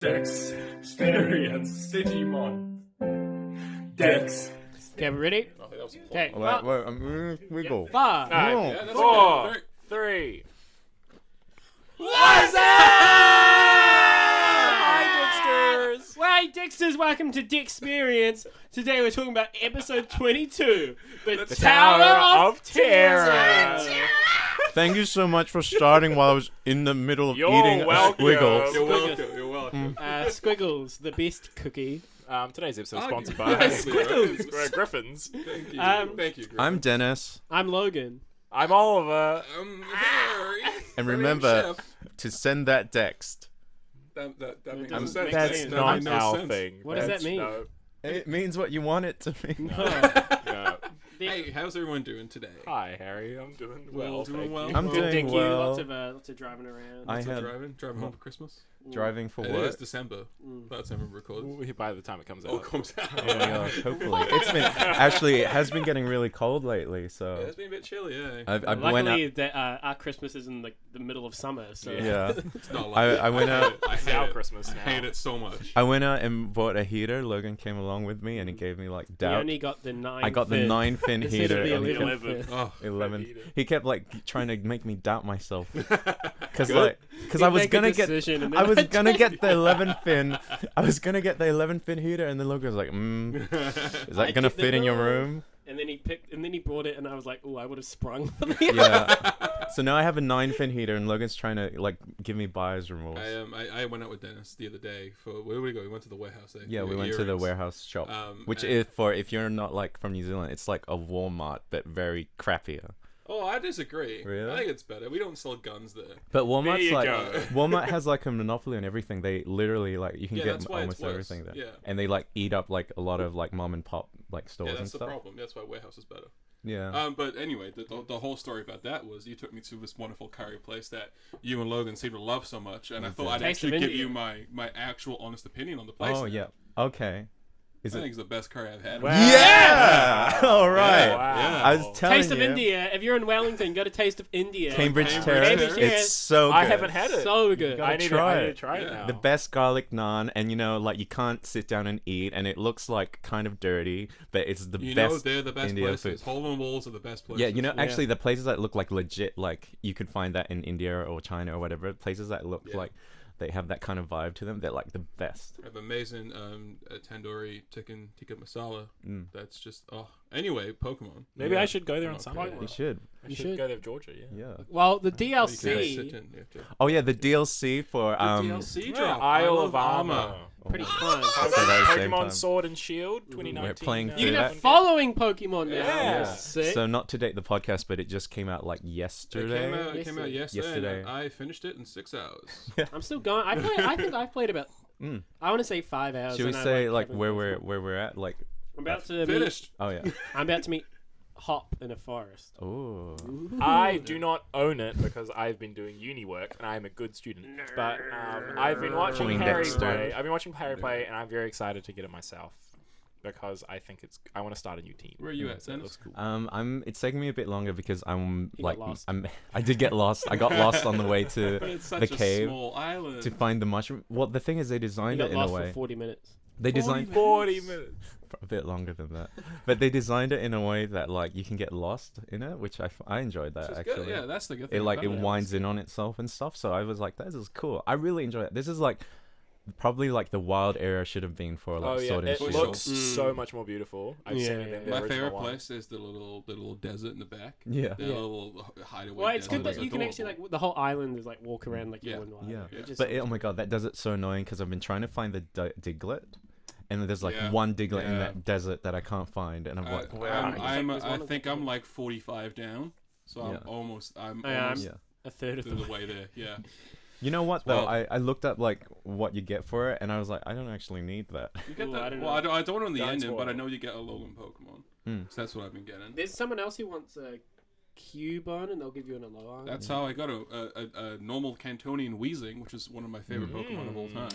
Dexperience Digimon. Dex. Okay, we ready? I think that was a Okay. We go. 5. Yeah, that's 4, okay. 3. What's up? Hi, Dexters! Hey, Dexters, welcome to Dexperience. Today we're talking about episode 22, the Tower of Terror. Thank you so much for starting while I was in the middle of You're eating welcome. squiggles. You're welcome. You're welcome. Squiggles, the best cookie. Today's episode is Oh, sponsored yeah, by Squiggles. Griffins. Thank you. Thank you. I'm Dennis, I'm Logan. I'm Oliver. Harry. and My name's remember Chef. to send that text. That makes doesn't no sense. make That's sense. That not made no our sense. thing. What does that mean? No. It means what you want it to mean. No. Hey, how's everyone doing today? Hi, Harry. I'm doing Well, well. doing thank well. you. I'm Good, doing thank you. well. Lots of driving around. I Still had driving home for Christmas. driving for It work. is December. That's when we record. By the time it comes Oh, out. it comes out. Oh my gosh, hopefully. It's been actually it has been getting really cold lately, Yeah, so it's been a bit chilly, yeah. I went Luckily, out. that our Christmas is in the middle of summer, so Yeah, It's not like I went out. I It's hate our it. Christmas I now. hate it so much. I went out and bought a heater. Logan came along with me, and he gave me like you doubt. only got the 9. I got the 9-fin Instead heater. of the and he 11 kept- fin. Oh, 11. heater. He kept like trying to make me doubt myself because Good. I was Make a gonna get decision and I then was gonna get the 11 fin. I was gonna get the 11 fin heater, and then Logan was like, "Is that I gonna get the fit in your room." room?" And then he brought it, and I was like, "Oh, I would have sprung." Yeah. So now I have a 9-fin heater, and Logan's trying to like give me buyer's remorse. I went out with Dennis the other day for where did we go? We went to the warehouse. Yeah, we went to the warehouse shop, which and- is for if you're not like from New Zealand, it's like a Walmart but very crappier. Oh, I disagree. Really? I think it's better. We don't sell guns there. But Walmart's you like go. Walmart has like a monopoly on everything. They literally like you can Yeah, get that's why it's almost worse. everything there. Yeah. And they like eat up like a lot of like mom and pop like stores Yeah, and that's the stuff. problem. That's why warehouse is better. Yeah. But anyway, the whole story about that was you took me to this wonderful curry place that you and Logan seem to love so much, and I thought I'd Taste of actually give India. you my actual honest opinion on the place. Oh now. yeah. Okay. Is I it? think it's the best curry I've had. Wow. Yeah. All right. Wow. Yeah. I was telling Taste of you. India. If you're in Wellington, go to Taste of India. Cambridge Cambridge Terrace. Terrace. It's so good. I haven't had it. So good. gotta I need try to it. try it Yeah. now. The best garlic naan, and you know, like you can't sit down and eat, and it looks like kind of dirty, but it's the You know best. they're the best India places. food. Hole in Walls are the best places. Yeah, you know, actually, the places that look like legit, like you could find that in India or China or whatever. Places that look Yeah. like they have that kind of vibe to them. They're like the best. I have amazing tandoori tikka masala. Mm. That's just Anyway, Pokemon. Maybe Yeah. I should go there on Okay. Sunday. You should. I You should should. go there to Georgia, yeah. Yeah. Well, the You can't sit DLC, in, you have to- Oh yeah, the DLC for DLC Yeah, drop. Isle of Armor. pretty fun. Say that at the same Pokemon time. Sword and Shield 2019. We're playing uh, through You're that. following Pokemon now. Yeah. Sick. So not to date the podcast, but it just came out like It yesterday. came out yesterday. Yesterday. And I finished it in 6 hours. I'm still going. I think I've played about. Mm. I want to say 5 hours. Should we and I, say like haven't where played we're at? Like, I'm about to meet. Finished. oh yeah. I'm about to meet Hop in a forest. Oh. I do not own it because I've been doing uni work and I am a good student. But I've been watching Playing Harry Dexter. play. I've been watching Harry play, and I'm very excited to get it myself because I think I want to start a new team. Where are you at, So it Dennis? looks cool. It's taking me a bit longer because I'm He like got lost. I did get lost. I got lost on the way But to it's such the a cave small island. to find the mushroom. Well, the thing is, they You designed got it in a lost way. for 40 minutes. They designed 40 minutes. a bit longer than that, but they designed it in a way that like you can get lost in it, which I enjoyed that Which is actually. good. Yeah, that's the good thing. It like it about winds in on itself and stuff. So I was like, this is cool. I really enjoy it. This is like probably like the wild era should have been for like Oh yeah, Sword and it Shield. looks so much more beautiful. I've Yeah, seen it in yeah. the My original favorite one. place is the little desert in the back. Yeah. The Yeah. little hideaway. Well, it's good desert that is you can actually adorable. like the whole island is like walk around like Yeah. you're in Ireland. Yeah. It just But oh my god, that desert's so annoying because I've been trying to find the Diglett, and there's like Yeah. one Diglett in Yeah. that desert that I can't find, and I'm like, where I'm, are you? I'm, There's I one of think them. I'm like 45 down, so Yeah. I'm almost I'm yeah. a third of through the the way there. Yeah. You know what though? Well- I looked up like what you get for it, and I was like, I don't actually need that. You get Ooh, that. I don't well, know. I don't know the That's ending, but I what- know you get a Logan Pokemon. Mm. So that's what I've been getting. There's someone else who wants a Cubone and they'll give you an Alolan. That's how I got a normal Cantonian Weezing, which is one of my favorite Pokemon of all time.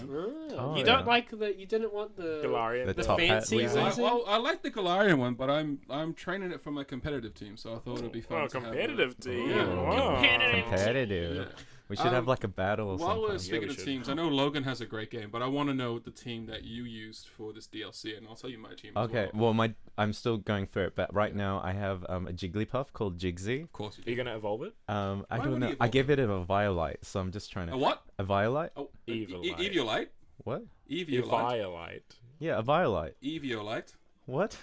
Oh, you don't yeah. like you didn't want the Galarian. The the top hat fancy Weezing. Weezing? Well, I like the Galarian one, but I'm training it for my competitive team, so I thought it'd be fun. Oh, to have competitive team. Yeah. Wow. Competitive. We should have like a battle or While we're something. speaking we of should. teams, I know Logan has a great game, but I want to know the team that you used for this DLC, and I'll tell you my team. Okay, as well. I'm still going through it, but right now I have a Jigglypuff called Jigsy. Of course you Are you do. gonna evolve it? I Why don't would know. he I evolve gave it a Violite, so I'm just trying A to. what? A Violite? Oh, Eviolite. Eviolite. What? Eviolite. Eviolite. Yeah, a Violite. Eviolite. What?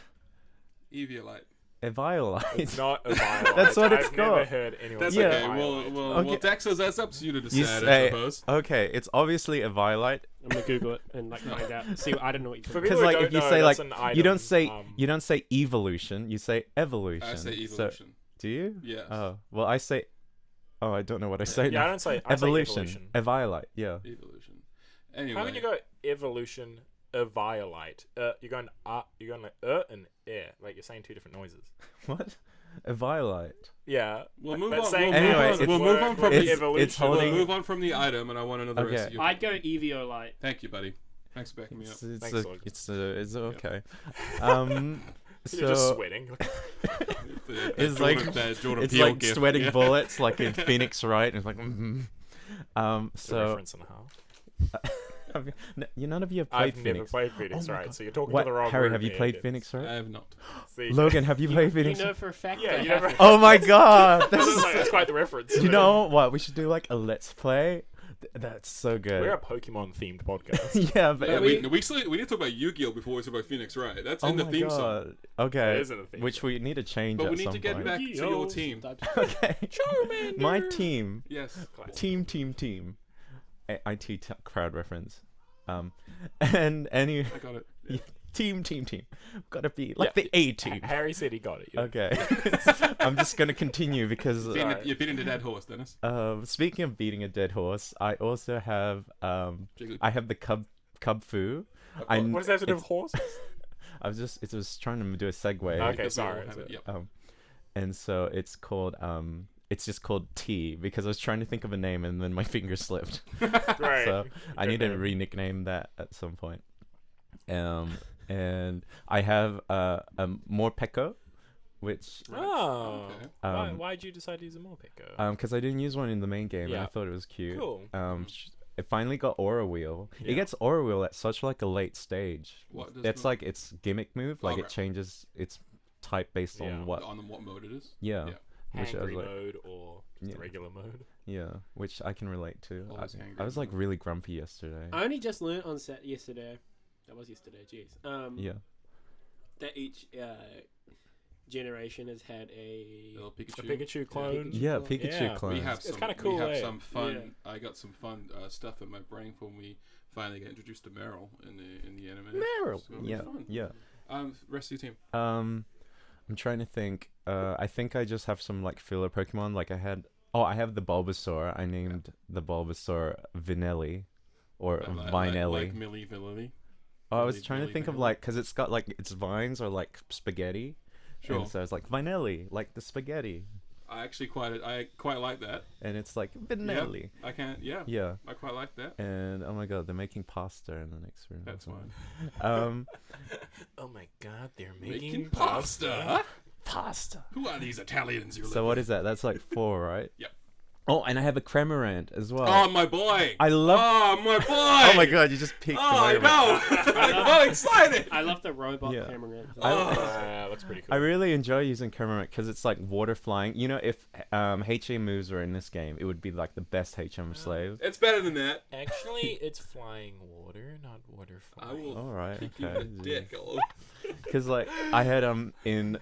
Eviolite. A Violite. It's not a Violite. That's what it's I've never called. heard anyone That's say okay. Violite. Well, Okay. Dexters, that's up to you to You decide, I say, suppose. okay, it's obviously a Violite. I'm gonna Google it and like find out. See, I don't know what you're For talking people Because who like don't if you know, say that's like an item, you don't say evolution, you say evolution. I say So, evolution. do you? Yes. Oh well, I say. Oh, I don't know what I say Yeah, now. I don't say Evolution. evolution. A Violite. Yeah. Evolution. Anyway. How can you go evolution, Eviolite? You're going like and like you're saying two different noises. What? A Violite. Yeah. We'll move but on. saying We'll move Anyway, on. it's- We'll move on from it's- the it's evolution. holding- We'll move on from the item, and I want to know the rest Okay. of you. I'd go Eviolite. Thank you, buddy. Thanks for backing me up. Thanks, Logan. It's okay. You're just So sweating. It's Jordan it's Peele like gift. sweating Yeah. bullets, like in Phoenix Wright. It's like, It's a so reference and a half. none of you have I've played never Phoenix. played Phoenix, Oh my right? God. So you're talking What, to the wrong Harry? room Have you here, played kids. Phoenix I Wright? have not. See, Logan, have you played Phoenix? You know for a fact. Yeah, I you have never- it. Oh my God! that's quite the reference. Do you know what? We should do like a let's play. That's so good. We're a Pokemon themed podcast. Yeah, but Yeah, we- we need to talk about Yu-Gi-Oh before we talk about Phoenix Wright. That's oh in the my theme song. God. Okay, It isn't a theme which song. we need to change But at we need some to get point. back to your team. Okay, Charmander. my team, Yes. team. IT crowd reference. And any I got it. team. Gotta be like Yeah. the A team. Harry said he got it. Yeah. Okay. I'm just gonna continue because You're beating the dead horse, Dennis. speaking of beating a dead horse, I also have Jigglypuff. I have the cub foo. Of I course. What does that have to do it's- with horses? it was trying to do a segue. Okay, Because we all sorry. have it, yep. And so it's called it's just called T because I was trying to think of a name and then my finger slipped. Great. So I Good need to name. re-nickname that at some point. And I have more Peko, which Oh. Okay. Why'd you decide to use a Morpeko? because I didn't use one in the main game and Yeah. I thought it was cute. Cool. It finally got Aura Wheel. Yeah. It gets Aura Wheel at such like a late stage. What does That's the- like its gimmick move. Like Okay. it changes its type based Yeah. on what. on what mode it is. Yeah. Yeah. Which I was Hangry like, mode or just Yeah. the regular mode? yeah, which I can relate to. Always hangry I was like mode. really grumpy yesterday. I only just learned on set yesterday. That was yesterday. Jeez. Yeah. That each generation has had a. Little Pikachu. A Pikachu clone? Yeah, clone. Pikachu Yeah. clone. We have It's some. kinda cool, We have eh? some fun. I got some fun stuff in my brain when we finally get introduced to Meryl in the anime. Meryl. It's gonna be Yeah. fun. Yeah. Rest of your team. I'm trying to think. I think I just have some like filler Pokemon. Like I have the Bulbasaur. I named the Bulbasaur Vinelli or Vinelli. Like Millie Vanilli. I was Millie- trying to Millie think of Vanilli. like because it's got like its vines are like spaghetti. Sure. And so it's like Vinelli, like the spaghetti, I quite like that. and it's like Vinelli. I can't. Yeah. Yeah. I quite like that. And oh my god, they're making pasta in the next room. That's fine. Oh my god, they're Making making pasta. Pasta. Who are these Italians you're So what is that? That's like 4, right? Yep. Oh, and I have a Cremorant as well. Oh my boy! I love. Oh my boy! Oh my god, you just picked. Oh, I the know! I'm so excited! I love the robot Yeah. camera. Looks pretty cool. I really enjoy using Cremorant because it's like water flying. You know, if HM moves were in this game, it would be like the best HM slave. It's better than that. Actually, it's flying water, not water I flying. will All right, kick you in okay. the dick. Because like I had in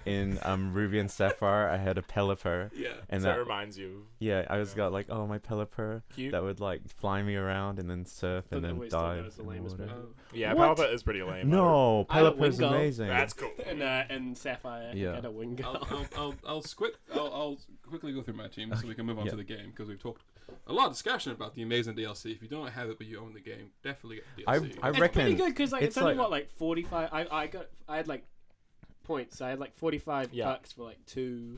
Ruby and Sapphire, I had a Pelipper, Yeah. and So that it reminds you. yeah, I was got like oh my Pelipper Cute. that would like fly me around and then surf and then Always thought that dive. was the in lamest water. movie. Yeah, What? Palpa is pretty lame. No, I had a Pelipper's Wingull. amazing. That's cool. And Sapphire Yeah. had a wing I'll quickly go through my team so we can move on Yeah. to the game because we've talked a lot of discussion about the amazing DLC. If you don't have it but you own the game, definitely get the DLC. I It's reckon pretty good because like it's it's only like- what 45. I had like points. I had like 45 Yeah. bucks for like 2.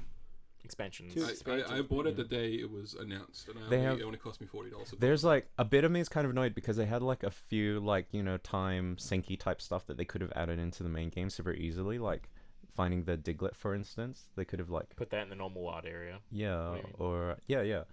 Expansions. Two- I bought it the day it was announced, and it only cost me $40. there's like a bit of me is kind of annoyed because they had like a few like time sinky type stuff that they could have added into the main game super easily, like finding the Diglett for instance. They could have like Put that in the normal wild area. yeah What do you mean? or yeah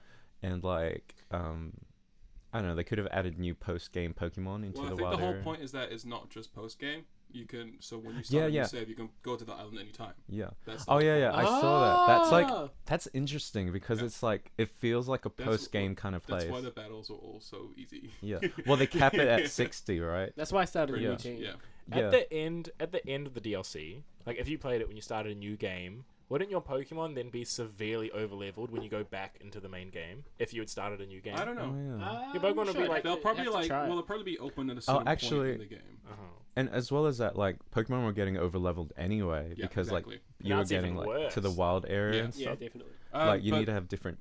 and like I don't know, they could have added new post-game Pokemon into Well, I the think wild the whole area. point is that it's not just post game. You can when you start a new save, you can go to the island anytime. Yeah. That's the Oh whole yeah, point. yeah. I saw that. Ah! That's interesting because Yeah. it's like it feels like a That's post-game kind of place. That's why the battles are all so easy. Yeah. Well, they cap it at 60, right? That's why I started a Pretty new much, team. yeah. Yeah. At the end of the DLC, like if you played it when you started a new game, wouldn't your Pokemon then be severely overleveled when you go back into the main game if you had started a new game? I don't know. Oh, yeah. Your Pokemon will be like- They'll probably have to try it. they'll probably be open at a certain actually- point in the game. Uh-huh. And as well as that, like Pokemon were getting overleveled anyway Yeah, because exactly. like you were That's even getting like to the worse. wild area Yeah. and Yeah, stuff. definitely. Like you But- need to have different,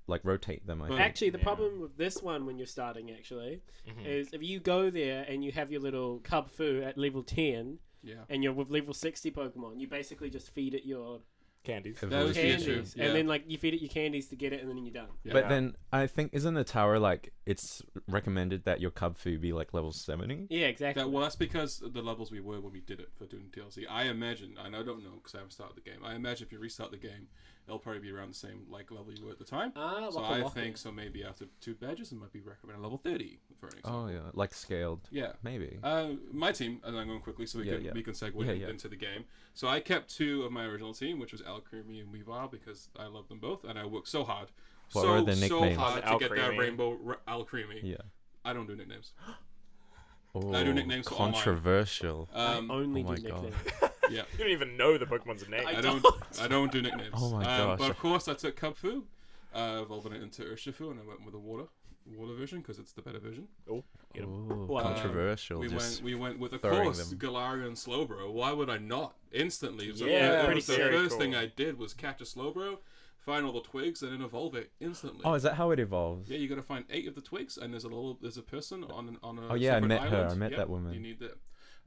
like rotate them. I But- think. Actually, the Yeah. problem with this one when you're starting actually Mhm. is if you go there and you have your little cub foo at level 10 Yeah. and you're with level 60 Pokemon, you basically just feed it your Candies. That That was the issue. candies, Yeah. and then like you feed it your candies to get it, and then you're done. Yeah. But then I think isn't the tower like it's recommended that your cub foo be like level 70? Yeah, exactly. That's because of the levels we were when we did it for doing DLC. I imagine, and I don't know because I haven't started the game. I imagine if you restart the game, it'll probably be around the same like level you were at the time. So Waka I Waka. think so. Maybe after 2 badges, it might be recommended level 30 for an example. Oh yeah, like scaled. Yeah. Maybe. My team, and I'm going quickly so we Yeah, can yeah. we can segue Yeah, yeah. into the game. So I kept 2 of my original team, which was Alcremie and Weavile, because I love them both, and I worked so hard, What were the so nicknames? hard to get that Alcremie. rainbow Alcremie. Yeah. I don't do nicknames. Oh, I do nicknames for all mine. controversial. I only oh my do God. nicknames. Yeah. You don't even know the Pokemon's name. I I don't do nicknames. Oh my gosh. But of course, I took Cubfu, evolving it into Urshifu, and I went with the water version because it's the better version. Get 'em. Ooh, Wow. controversial. We just went with, of throwing course, them. Galarian Slowbro. Why would I not? Instantly. It was the- Yeah, it pretty was the scary, first cool. thing I did was catch a Slowbro, find all the twigs, and then evolve it instantly. Oh, is that how it evolves? Yeah, you got to find 8 of the twigs, and there's a person on a. Oh, yeah, I separate met her. island. I met Yep, that woman. You need that.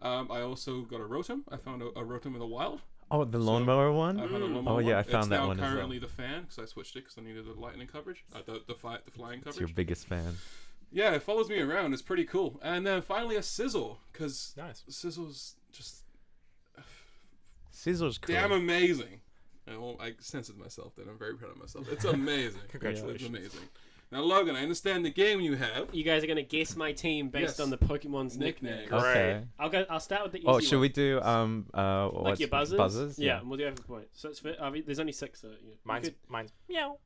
I also got a Rotom. I found a Rotom in the wild. Oh, the lawnmower one? I found a Mm. lawnmower Oh, yeah, one. I found it's that now one as well. currently the fan because I switched it because I needed the lightning coverage. The flying It's your coverage. biggest fan. Yeah, it follows me around. It's pretty cool. And then finally a Sizzle because Nice. Sizzle's just Scissors cool. damn amazing. I censored myself then. I'm very proud of myself. It's amazing. Congratulations. It's amazing. Now, Logan, I understand the game you have. You guys are gonna guess my team based Yes. on the Pokemon's Nickname. nickname. Okay. I'll start with the easy Oh, should one. we do Like what's your buzzers? Buzzers? Yeah, and we'll do every point. So it's there's only 6. So yeah. Mine's meow.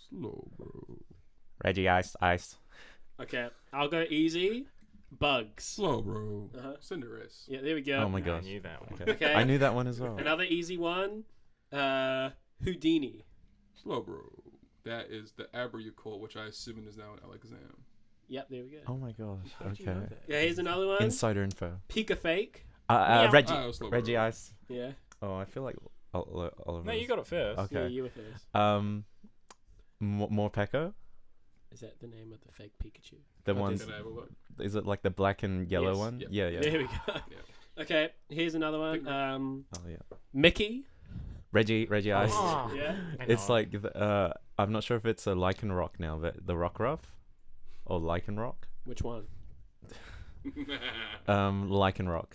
Slow, bro. Reggie Ice. Okay, I'll go easy. Bugs. Slow, bro. Uh-huh. Cinderace. Yeah, there we go. Oh my I gosh. knew that one. Okay. Okay. I knew that one as well. Another easy one. Houdini. Slow, bro. That is the Abra you call, which I assume is now an Alakazam. Yep, there we go. Oh my gosh. How'd you know Okay. that? Yeah, here's another one. Insider info. Pika Fake. Meow. Reggie. Oh, slow, Reggie bro. Ice. Yeah. Oh, I feel like Oliver. No, you got it first. Okay. Yeah, you were first. Morpeko. Is that the name of the fake Pikachu? The Can ones. I have a look? Is it like the black and yellow Yes. one? Yep. Yeah, yeah. There we go. Yeah. Okay, here's another one. Oh yeah. Mickey. Reggie Ice. Oh, Yeah. I It's know. like I'm not sure if it's a Lycanroc now, but the Rockruff or Lycanroc. Which one? Lycanroc.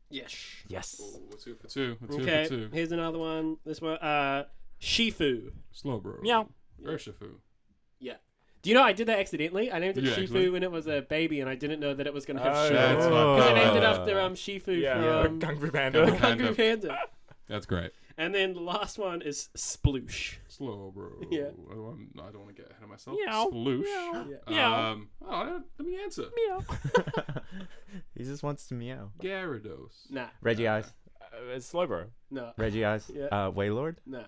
Yes. Yes. Oh, we're 2 for 2. We're 2 Okay, for 2. here's another one. This one. Shifu. Slow, bro. Meow. Urshifu. Do you know I did that accidentally? I named it Yeah, Shifu actually. when it was a baby, and I didn't know that it was gonna have Oh, Shifu. that's fine. Because I named it Oh. after Shifu Yeah, from Kung Fu Yeah. Panda. Hungry Panda. That's great. And then the last one is Sploosh. Slow, bro. Yeah. I don't want to get ahead of myself. Meow. Sploosh. Meow. Yeah. Meow. Let me answer. Meow. He just wants to meow. Gyarados. Nah. Reggie Ice. It's Slowbro. No. Reggie Ice. Yeah. Wailord. Nah.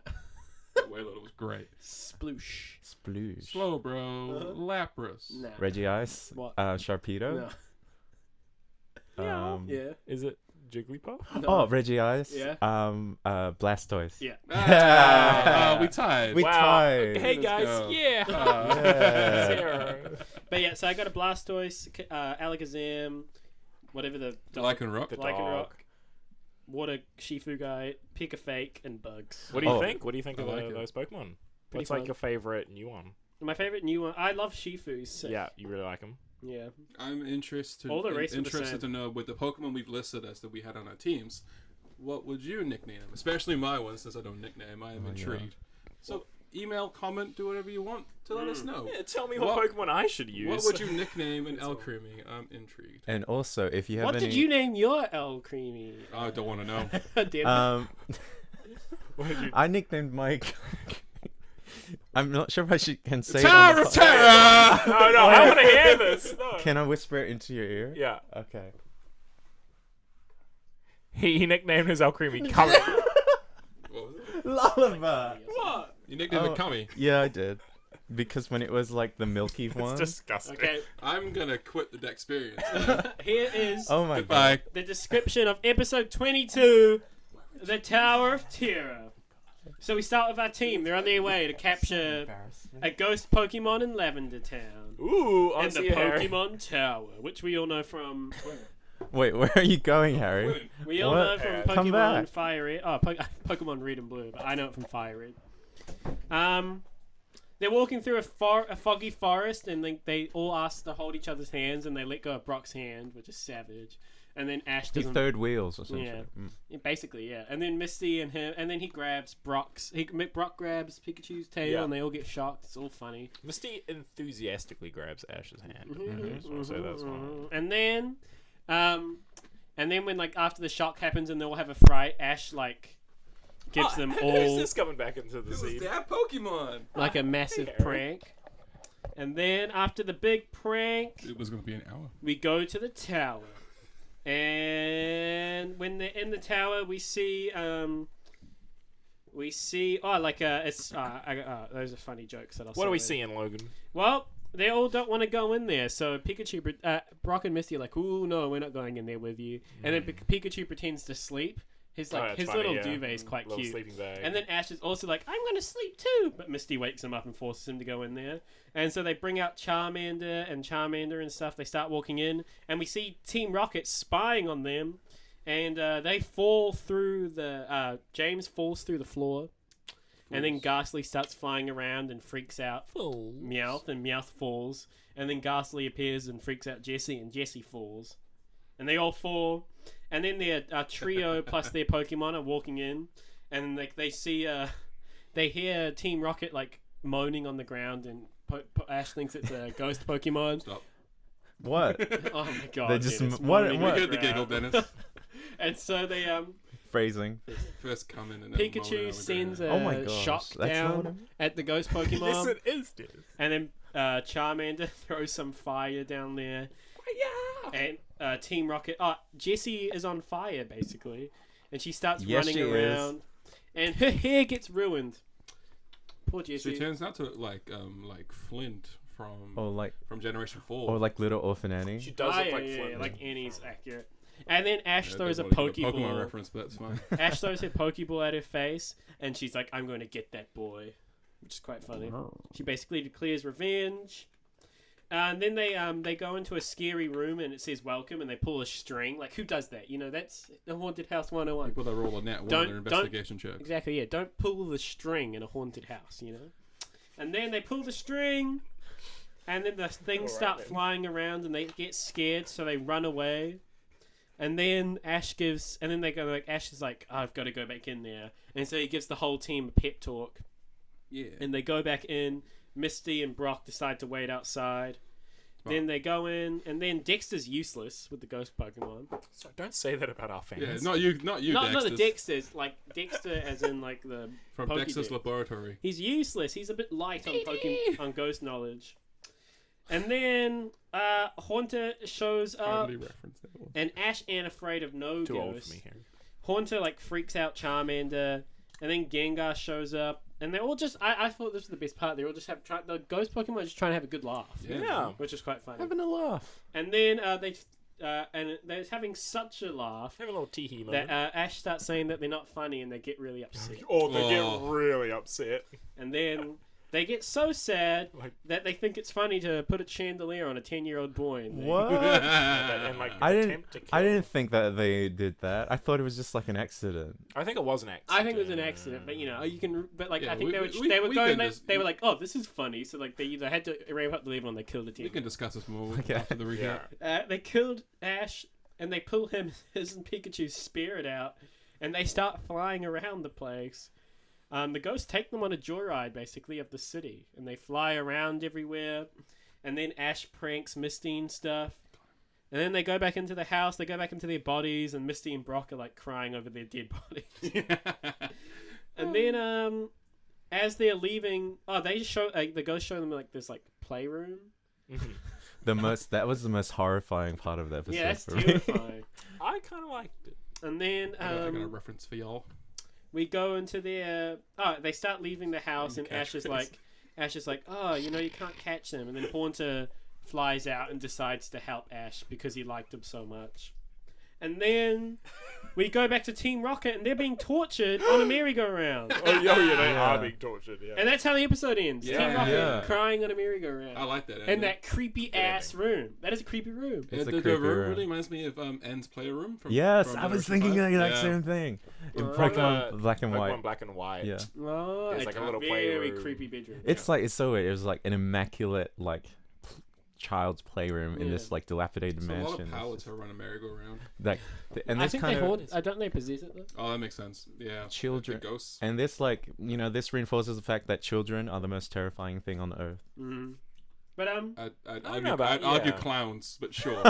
Wailord was great. Sploosh. Sploosh. Slow, bro. Uh-huh. Lapras. Nah. Reggie Ice. What? Sharpedo. No. Yeah. Is it Jigglypuff? No. Oh, Reggie Ice. Yeah. Blastoise. Yeah. We tied. We Wow. tied. Hey Let's guys, go. yeah. Yeah. 0. But yeah, so I got a Blastoise, Alakazam, whatever the Lycanroc. The Lycanroc, dog. Water Shifu guy, Pika Fake, and Bugs. What do you Oh. think? What do you think I of like it. those Pokemon? Pretty What's like fun. your favorite new one? My favorite new one. I love Shifu. He's sick. Yeah, you really like them. Yeah. I'm interested. All the rest were the interested same. to know with the Pokemon we've listed as that we had on our teams. What would you nickname them? Especially my one, since I don't nickname. I am Oh, yeah. intrigued. So email, comment, do whatever you want to let us know. Yeah, tell me what Pokemon I should use. What would you nickname an Alcremie? I'm intrigued. And also, if you have What any... did you name your El Creamy? I don't want to know. Damn I nicknamed Mike. I'm not sure if I can say Tower it. of Terror! No, I want to hear this. No. Can I whisper it into your ear? Yeah. Okay. He nicknamed his Alcremie Curry. What was it? Lullaby. What? You nicknamed it Kami. Yeah, I did. Because when it was like the milky one. It's disgusting. Okay, I'm gonna quit the Dexperience. here is Oh my Goodbye. god. the description of episode 22, The Tower of Terror. So we start with our team. They're on their way to capture a ghost Pokemon in Lavender Town. Ooh, And the honestly, Harry. Pokemon Tower, which we all know from... Wait, where are you going, Harry? We all What? know from Come Pokemon back. Fire Red. Oh, Pokemon Red and Blue, but I know it from Fire Red. They're walking through a foggy forest, and they all ask to hold each other's hands, and they let go of Brock's hand, which is savage. And then Ash He doesn't. third wheels or something. Yeah. Basically, yeah. And then Misty and him, and then he grabs Brock's. Brock grabs Pikachu's tail, Yeah. and they all get shocked. It's all funny. Misty enthusiastically grabs Ash's hand. Mm-hmm. So that's one. And then when like after the shock happens and they all have a fright, Ash like gives them Who's all this coming back into the It was scene? that Pokemon. like a massive Hey, prank. And then after the big prank, It was gonna be an hour. we go to the tower. And when they're in the tower, we see those are funny jokes that I'll say What are we later. seeing, Logan? Well, they all don't want to go in there, so Brock and Misty are like, "Ooh, no, we're not going in there with you." And then Pikachu pretends to sleep. His That's his funny, little yeah. duvet is quite Little cute. sleeping bag. And then Ash is also like, "I'm gonna sleep too," but Misty wakes him up and forces him to go in there. And so they bring out Charmander and stuff. They start walking in, and we see Team Rocket spying on them, and they fall through the. James falls through the floor, and then Ghastly starts flying around and freaks out Meowth, and Meowth falls, and then Ghastly appears and freaks out Jessie, and Jessie falls, and they all fall. And then their trio plus their Pokemon are walking in, and like they see, they hear Team Rocket like moaning on the ground, and Ash thinks it's a ghost Pokemon. Stop. What? Oh my god! They just Dennis, what? moaning We on heard the giggle, ground. Dennis. And so they Phrasing. First come in and then moan Pikachu on the sends ground. Oh my a gosh, shock that's not what I down meant. at the ghost Pokemon. Yes, it is, dude. And then Charmander throws some fire down there. And Team Rocket... Jessie is on fire, basically. And she starts Yes, running she is. around. And her hair gets ruined. Poor Jessie. She turns out to look like Flint from Or Generation 4. like Little Orphan Annie. She does look like yeah, Flint. like Annie's accurate. And then Ash Yeah, throws a don't wanna get Pokeball. Pokemon reference, but that's fine. Ash throws her Pokeball at her face. And she's like, I'm going to get that boy. Which is quite funny. She basically declares revenge. And then they go into a scary room and it says welcome, and they pull a string. Like, who does that? You know, that's the Haunted House 101. People that roll a nat one Don't- in their investigation check. Exactly, yeah. Don't pull the string in a haunted house, you know? And then they pull the string, and then the things start flying around, and they get scared, so they run away. And then Ash is like, I've got to go back in there. And so he gives the whole team a pep talk. Yeah. And they go back in. Misty and Brock decide to wait outside. Then they go in, and then Dexter's useless with the ghost Pokemon. So don't say that about our fans. Yeah, not you, Not the Dexters. Dexters, like Dexter as in like the From Pokédex. Dexter's Laboratory. He's useless. He's a bit light on ghost knowledge. And then Haunter shows up, Hardly referenced that one. and Ash ain't afraid of no Too old ghosts. for me here. Haunter like freaks out Charmander, and then Gengar shows up, and they're all just. I thought this was the best part. They all just the ghost Pokemon are just trying to have a good laugh, Yeah. which is quite funny. Having a laugh. And then they're having such a laugh Have a little teehee that moment. Ash starts saying that they're not funny, and they get really upset. Or they Oh. get really upset. And then they get so sad Like- that they think it's funny to put a chandelier on a 10-year-old boy. And they- What? And like I attempt to didn't. kill I didn't think that they did that. I thought it was just like an accident. I think it was an accident. I think it was an accident, but you know, you can. But like, Yeah, I think they were we going. can They were like, "Oh, this is funny." So like, they either had to ramp up the level and they killed the We team. can discuss this more Okay. after the recap. Yeah. They killed Ash, and they pull his and Pikachu's spirit out, and they start flying around the place. The ghosts take them on a joyride, basically, of the city, and they fly around everywhere. And then Ash pranks Misty and stuff. And then they go back into the house. They go back into their bodies, and Misty and Brock are like crying over their dead bodies. And then, as they're leaving, they just show the ghosts show them like this like playroom. That was the most horrifying part of the episode. Yeah, that's for me. terrifying. I kind of liked it. And then I got a reference for y'all. we go into their. They start leaving the house, and Ash is like, oh, you can't catch them. And then Haunter flies out and decides to help Ash because he liked him so much. And then we go back to Team Rocket, and they're being tortured on a merry-go-round. Oh, yeah, they are being tortured, yeah. And that's how the episode ends. Yeah. Team Rocket Yeah. crying on a merry-go-round. I like that. In that creepy-ass room. That is a creepy room. It's a the creepy room room. really reminds me of End's Playroom. From, Yes, from I was Generation thinking the 5. exact same thing. In Right. Pokemon Black and White. Pokemon Black and White. Yeah. Oh, It's like a little very playroom. creepy bedroom. It's like, it's so weird. It was like an immaculate, like, child's playroom in Yeah. this, like, dilapidated It's a mansion. lot of power to run a merry-go-round. And I this think kind they of... haunt. I don't they possess it though. Oh, that makes sense. Yeah. Children. The ghosts. And this, like, this reinforces the fact that children are the most terrifying thing on earth. Mm-hmm. But I'd don't know about- argue yeah. clowns, but sure.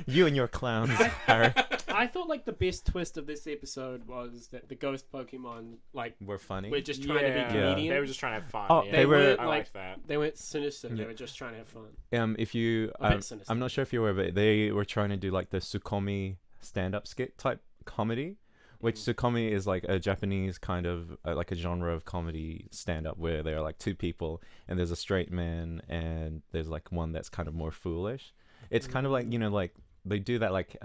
You and your clowns, Harry. I thought like the best twist of this episode was that the ghost Pokemon like We're funny. were just trying to be Yeah. comedians. They were just trying to have fun. Oh, yeah. they were- I like- liked that. They weren't sinister. They Yeah. were just trying to have fun. If you, A bit sinister. I'm not sure if you're aware, but they were trying to do like the Tsukomi stand-up skit type comedy, which Tsukomi is like a Japanese kind of like a genre of comedy stand-up where there are like two people and there's a straight man and there's like one that's kind of more foolish. It's kind of like like they do that like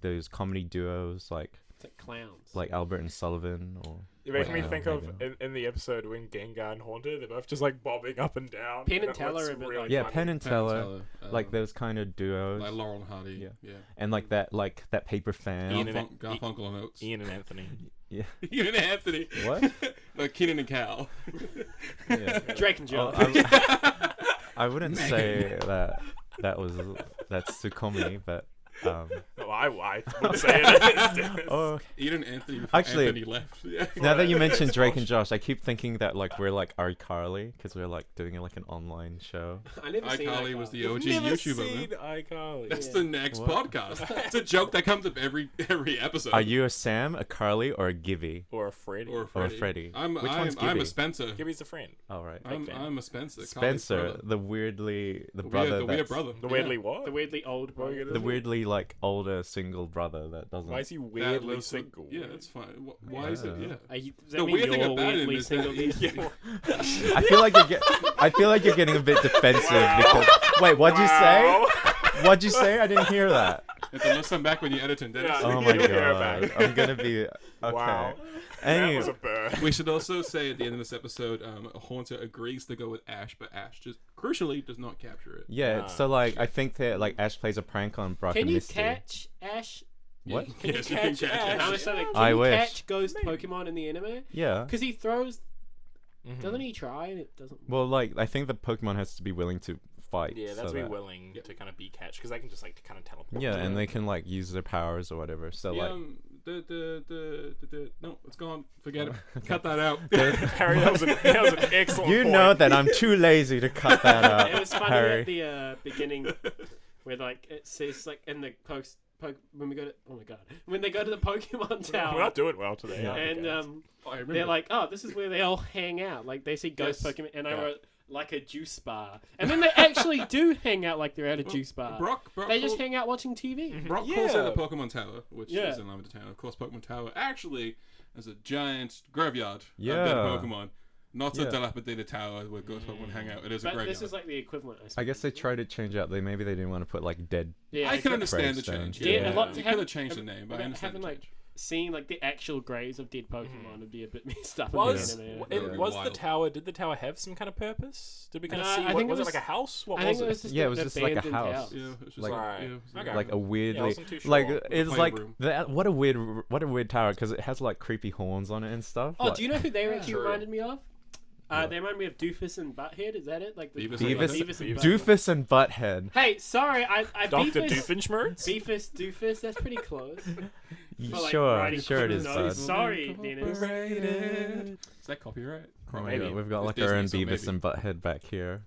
those comedy duos like It's like clowns. like Albert and Sullivan or. It makes me Wow, think maybe of in the episode when Gengar and Haunter, they're both just like bobbing up and down. Penn and That Teller looks are a bit really like- Yeah, funny. Penn and Teller, Teller, like those kind of duos, Like Laurel and Hardy. Yeah. Yeah. and like that paper fan. Ian and- Garfunkel and Oates. Ian and Anthony. Yeah. Ian and Anthony. What? Like Keenan and Cal. Yeah. Drake and Joe. I wouldn't say that's Tsukomi, but Oh, I would say it is. oh, Ian and Anthony before Actually- Anthony left. Yeah. now that you mentioned Drake and Josh, I keep thinking that like we're like iCarly because we're like doing like an online show. I never seen iCarly was the iCarly. OG Never YouTuber. seen Man. iCarly. That's Yeah. the next What? podcast. It's a joke that comes up every episode. Are you a Sam, a Carly, or a Gibby? Or a Freddy. or a Or a Freddy? Freddy? I'm Which one's I'm a Gibby? Spencer. Gibby's a friend. All right, I'm a Spencer. Carly's Spencer, brother. the weirdly The brother, weird that's- brother. The Yeah. weirdly what? The weirdly old brother. the weirdly like older single brother that doesn't. Why is he That weirdly lives with- single? Yeah, that's fine. Why is it? Yeah. Yeah. Are you, does The that mean weird thing you're about him weirdly is that single? he- these days? I feel like you're getting a bit defensive because wait, what'd you say? What'd you say? I didn't hear that. You have to listen back when you edit and Dennis. Yeah. Oh my You'll hear it god, back. I'm gonna be okay. Wow. That Anyway, was a burn. We should also say at the end of this episode, Haunter agrees to go with Ash, but Ash just crucially does not capture it. yeah. Ah, So like, I think that like Ash plays a prank on Brock Can and you Misty. catch Ash? What? Yes, you can catch catch Ash? Ash. I was saying, I can you wish. catch ghost Pokemon in the anime? Yeah. Because he throws. Mhm. Doesn't he try and it doesn't? Well, like I think the Pokemon has to be willing to fight. Yeah, that's so be that- willing Yeah. to kind of be catch because they can just like kind of teleport. Yeah, to and it. they can like use their powers or whatever. So The, like, no, it's gone. Forget it. Cut that out. Harry, that was an excellent you point. know that I'm too lazy to cut that out. It was funny Harry. at the beginning where like it says like in the when we go to when they go to the Pokemon We're Tower not doing well today. Yeah. are we, and guys? I remember. they're like, oh, this is where they all hang out. Like they see ghost Yes. Pokemon, and I Yeah. wrote like a juice bar, and then they actually do hang out like they're at a juice bar. Brock They just hang out watching TV. Mm-hmm. Brock calls it Yeah. the Pokemon Tower, which Yeah. is in Lavender Town. Of course, Pokemon Tower actually is a giant graveyard of Yeah. dead Pokemon. Not a Yeah. dilapidated tower where ghost Pokemon hang out. It is a But graveyard. this is like the equivalent. I guess they tried to change out. Maybe they didn't want to put like dead. Yeah, I can exactly. understand the Gravestones. change. Yeah, Yeah, a lot to you have- could have changed the name, but I about understand having the like change. seeing like the actual graves of dead Pokemon would be a bit messed up. was in the anime. Yeah. it, was the Wild. tower? Did the tower have some kind of purpose? Did we kind of I see? think What, it was it was- like a house? What I was think it it? was just Yeah, it was an just like a abandoned house. Yeah, it's just Like- Right. yeah, it was Okay. Like a Yeah, I weirdly, wasn't too sure. like With a it's like playroom. what a weird tower because it has like creepy horns on it and stuff. Oh, like, do you know who they actually True. reminded me of? They remind me of Doofus and Butthead. Is that it? Like the Beavis and Butthead. Doofus and Butthead. Hey, sorry, I Dr. Beefus, Doofenshmirtz? Doofus. That's pretty close. For, like, Sure writing it is, criminal bud. notes. Sorry, Dennis. Is that copyright? Oh my Maybe. god, we've got It's like our own Disney, so Beavis and Butthead back here.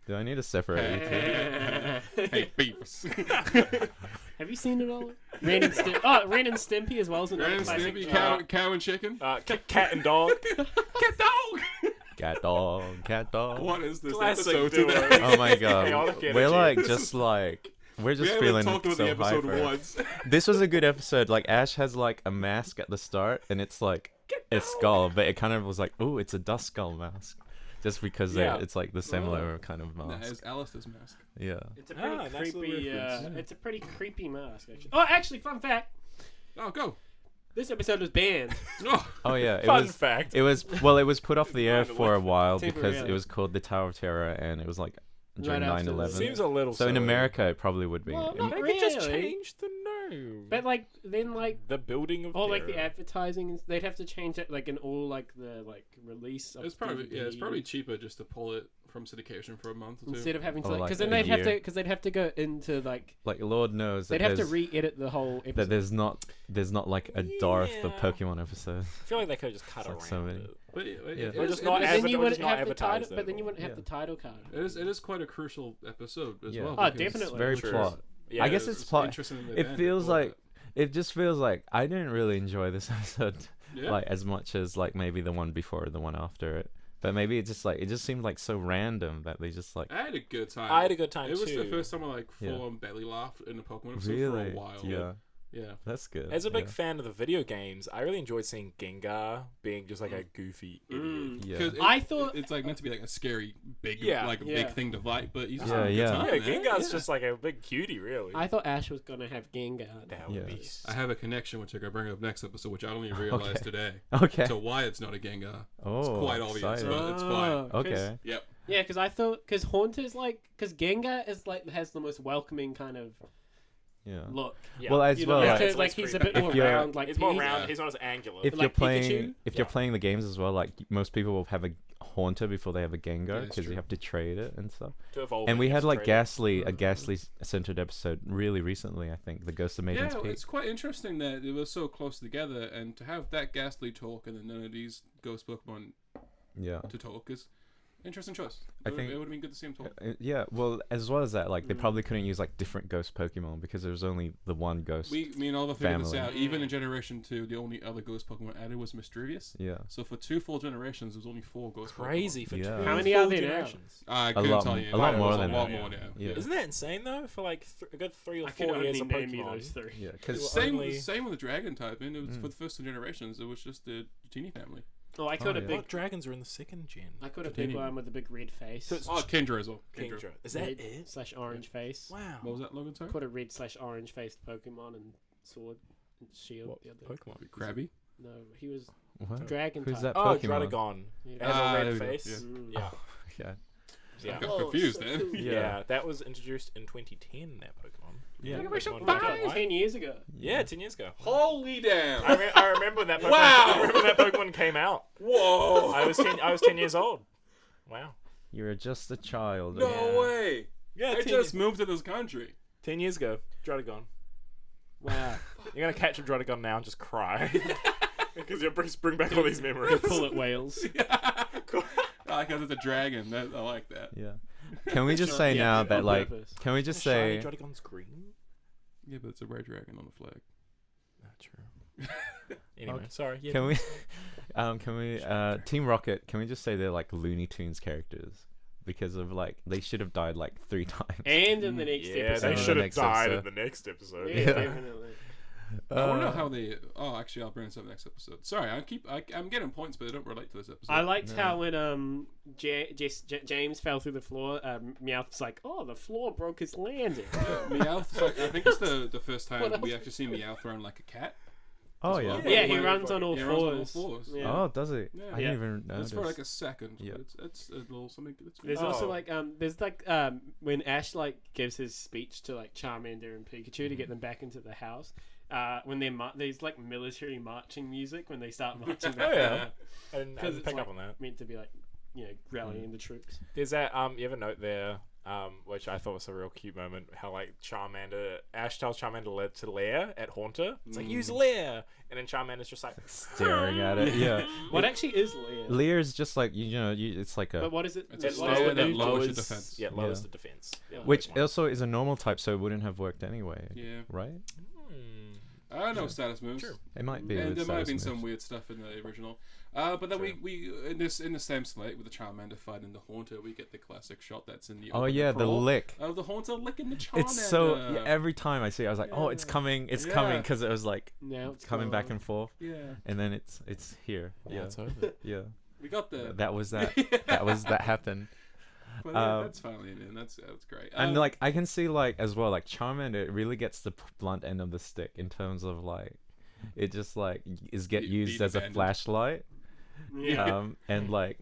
Do I need to separate you two? Hey, Beavis. Have you seen it all? Ren and Stimpy. Oh, Ren and Stimpy as well as another Ren and classic. Stimpy, cow and chicken. Cat and dog. Cat dog. Cat dog. What is this Classic episode duo. today? Oh my Chaotic god. energy. We're like just like we're We just haven't feeling talked about so the episode hyper. once. This was a good episode. Like Ash has like a mask at the start, and it's like a skull, but it kind of was like, oh, it's a dust skull mask, just because Yeah. it's like the similar kind of That mask. is Alistair's mask. Yeah. It's a pretty Nice little creepy. reference. It's a pretty creepy mask. Actually. Oh, actually, fun fact. Oh, go. This episode was banned. Oh, Oh yeah. It Fun was. fact. It was it was put off the air Kinda for a like while because temporarily. it was called the Tower of Terror, and it was like during Right after 9/11. Seems a little So in silly. America, it probably would be. Well, In- not Maybe just really. change the name. But like then like The building of all like the terror. advertising, they'd have to change it like in all like the like release. Of it's probably DVD it's probably cheaper just to pull it from syndication for a month or two. instead of having to Or, like like, because then a they'd have to go into like like Lord knows that they'd have to there's- re-edit the whole that episode. there's not like a Darth of Yeah. Pokemon episode. I feel like they could have just cut It's like around so many. it. But Yeah. it Or is- just it not is- But then adver- you or wouldn't just not have the title. advertise But then you it. wouldn't have Yeah. the title card. It is quite a crucial episode as Yeah. well. Oh, because definitely. Very True. plot. Yeah, I guess it's plot. interesting that they It banned feels a little like it just feels like I didn't really enjoy this episode bit. Yeah. like as much as like maybe the one before or the one after it. But maybe it just seemed like so random that they just like I had a good time. I had a good time It was too. the first time I like Yeah. full on belly laughed in a Pokemon episode really for a while. yeah. Yeah. That's good. As a big yeah. fan of the video games, I really enjoyed seeing Gengar being just like a goofy idiot. Yeah. 'Cause I thought- it's like meant to be like a scary big Yeah. like Yeah. big thing to fight, but he's just Yeah, having a yeah. good time. Yeah, man. Gengar's Yeah. just like a big cutie, really. I thought Ash was gonna have Gengar. That would Yeah. be. I have a connection which I'm gonna bring up next episode, which I only realized Okay. today. Okay. So why it's not a Gengar? Oh, It's quite obvious, exciting. but it's fine. Oh, 'cause- Okay. Yep. Yeah, because I thought because Haunter's like because Gengar is like has the most welcoming kind of Yeah. look. Yeah. Well, as You know, well, like, like, it's like less he's a creepy. bit more If you're- round. Like He's more he's- round. Yeah. He's not as angular. if like you're playing Pikachu? if Yeah. you're playing the games as well, like most people will have a Haunter before they have a Gengar Yeah, it's because you true. have to trade it and stuff. to evolve. And we it, had you like have to Ghastly, a Ghastly centered episode really recently. I think the Ghost of Maiden's Yeah, Peak. it's quite interesting that it was so close together, and to have that Ghastly talk and then none of these ghost Pokemon Yeah. to talk is interesting choice. I think- it would have been good to see him talk. Yeah, well, as well as that, like they Mm. probably couldn't use like different ghost Pokemon because there was only the one ghost. Me and Oliver figured this family. out. Even in Generation 2, the only other ghost Pokemon added was Mischievous. Yeah, So for 2 full generations, there was only 4 ghost Crazy for Yeah. two How many full are there now? generations. Pokemon. I A couldn't lot tell m- you. a lot It more was than a lot that. more now. yeah. Isn't that insane though? For like a good 3 or I can 4 years only of name you Pokemon. those three. Yeah, Well, because only- Same with the Dragon type, and it was Mm. for the first 2 generations. It was just the Genie family. Oh, I caught a yeah. big. What dragons are in the second gen? I caught a big Continue. one with a big red face. So it's- Oh, Kendra as well. Kingdra. Is that Red it? / orange face. Wow. What was that, Logan? Sorry. Caught a red / orange faced Pokemon and sword and shield. What The other. Pokemon? Crabby. No, he was what? dragon Who's type. that Oh, Pokemon? Druddigon. Yeah. It has Ah, a there red we go, face. yeah. Mm. Yeah. Yeah, Yeah. I got Oh, confused so then. cool. Yeah. Yeah, that was introduced in 2010. That Pokemon. Yeah. Generation Pokemon five. White. 10 years ago. Yeah, 10 years ago. Holy damn! I remember when that Pokemon. Wow. I remember when that Pokemon came out. Whoa! I was 10 years old. Wow. You're just a child. No Yeah. way! Yeah, I just moved to this country. 10 years ago. Druddigon. Wow. You're gonna catch a Druddigon now and just cry because you bring back all these memories. Pull it whales. I like how there's a dragon. I like that. Yeah. Can we just Sure, say yeah, now on that like? purpose. Can we just Shiny say? Druddigon's green. Yeah, but it's a red dragon on the flag. Not true. Anyway, Okay. sorry. Yeah. Can we? Can we? Team Rocket. Can we just say they're like Looney Tunes characters? Because of like they should have died like 3 times. And in the next Yeah, episode. they the should have next died episode. in the next episode. Yeah, Yeah. definitely. I want to know how they. Oh, actually, I'll bring this up next episode. Sorry, I'm getting points, but they don't relate to this episode. I liked No. how when James fell through the floor, Meowth's like, "Oh, the floor broke his landing." Meowth. Like, I think it's the first What time else? we actually see Meowth run like a cat. Oh as yeah. well. Yeah, he When- runs on all he runs on all fours. fours. Yeah. Oh, does it? Yeah. I didn't Yeah. even notice. It's for like a second. Yeah. It's a little something. It's There's Oh. also like there's like when Ash like gives his speech to like Charmander and Pikachu to get them back into the house. When there's like military marching music when they start marching back. Oh yeah. I didn't Because it's pick like up on that. meant to be like rallying the troops. There's that you ever note there, which I thought was a real cute moment, how like Ash tells Charmander to lair at Haunter. It's like, use lair, and then Charmander's just like staring at it. Yeah. What actually is lair? Leer is just like it's like a But what is it? It's a What slow does it that do? lowers your defense. Yeah, lowers Yeah. the defense. Yeah, which one. also is a normal type, so it wouldn't have worked anyway. Yeah. Right? I don't know status moves. True. It might be. And with there might have status been some moves. weird stuff in the original. But then True. we in the same slate with the Charmander fight and the Haunter, we get the classic shot that's in the Oh opening yeah, the crawl lick. of the Haunter licking the Charmander. It's so every time I see it, I was like, oh, it's coming, it's coming, Yeah. because it was like Now it's coming back gone. and forth, Yeah, and then it's here. Yeah, it's over. Yeah. we got the That was that. That happened. But yeah, that's finally in. That's great. And like I can see like as well, like Charmander, it really gets the blunt end of the stick in terms of like it just like is get used Being as a abandoned. flashlight. Yeah. And like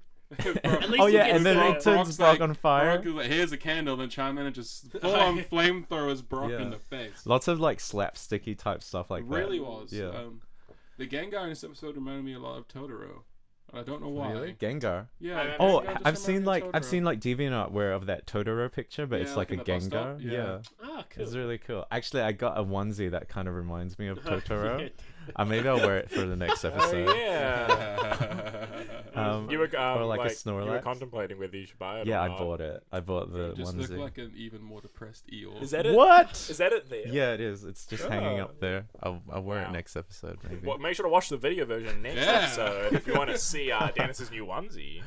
At least oh he yeah, gets and then Brock- it turns Brock on fire. Brock is like, here's a candle, then Charmander just full on flamethrowers Brock Yeah. in the face. Lots of like slapsticky type stuff like It that. really was. Yeah. The Gengar in this episode reminded me a lot of Totoro. I don't know why. Really? Gengar. Yeah. Oh, Gengar just I've seen reminded me of I've Totoro. seen like DeviantArt where of that Totoro picture, but Yeah, it's like like a in the bus stop? Gengar. Yeah. Yeah. Ah, cool. It's really cool. Actually, I got a onesie that kind of reminds me of Totoro. Yeah. Maybe I'll wear it for the next episode. Oh yeah. You were or like a you were Snorlax. contemplating whether you should buy it. Yeah, or I not. bought it. I bought the just onesie. look like an even more depressed Eeyore. Is that it? What? Is that it there? Yeah, it is. It's just hanging Oh. up there. I'll wear Wow. it next episode maybe. Well, make sure to watch the video version next Yeah. episode if you want to see Dennis's new onesie.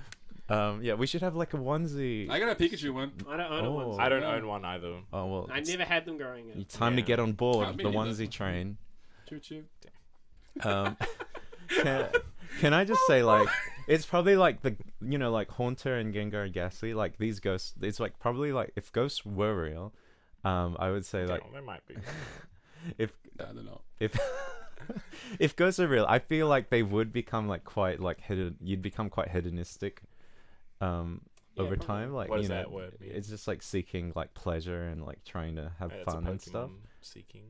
Yeah, we should have like a onesie. I got a Pikachu one. I don't own Oh. one. I don't Yeah. own one either. Oh well. I never had them growing up. It's time to Yeah. get on board Can't the be neither. onesie train. Choo choo. Um, can I just say like it's probably like the like Haunter and Gengar and Ghastly, like these ghosts. It's like probably like if ghosts were real, I would say like Well, there might be. if Nah, they're not. if if ghosts are real, I feel like they would become like quite like you'd become quite hedonistic over probably. time, like What does you know that word mean? it's just like seeking like pleasure and like trying to have It's a fun and stuff. Pokemon seeking.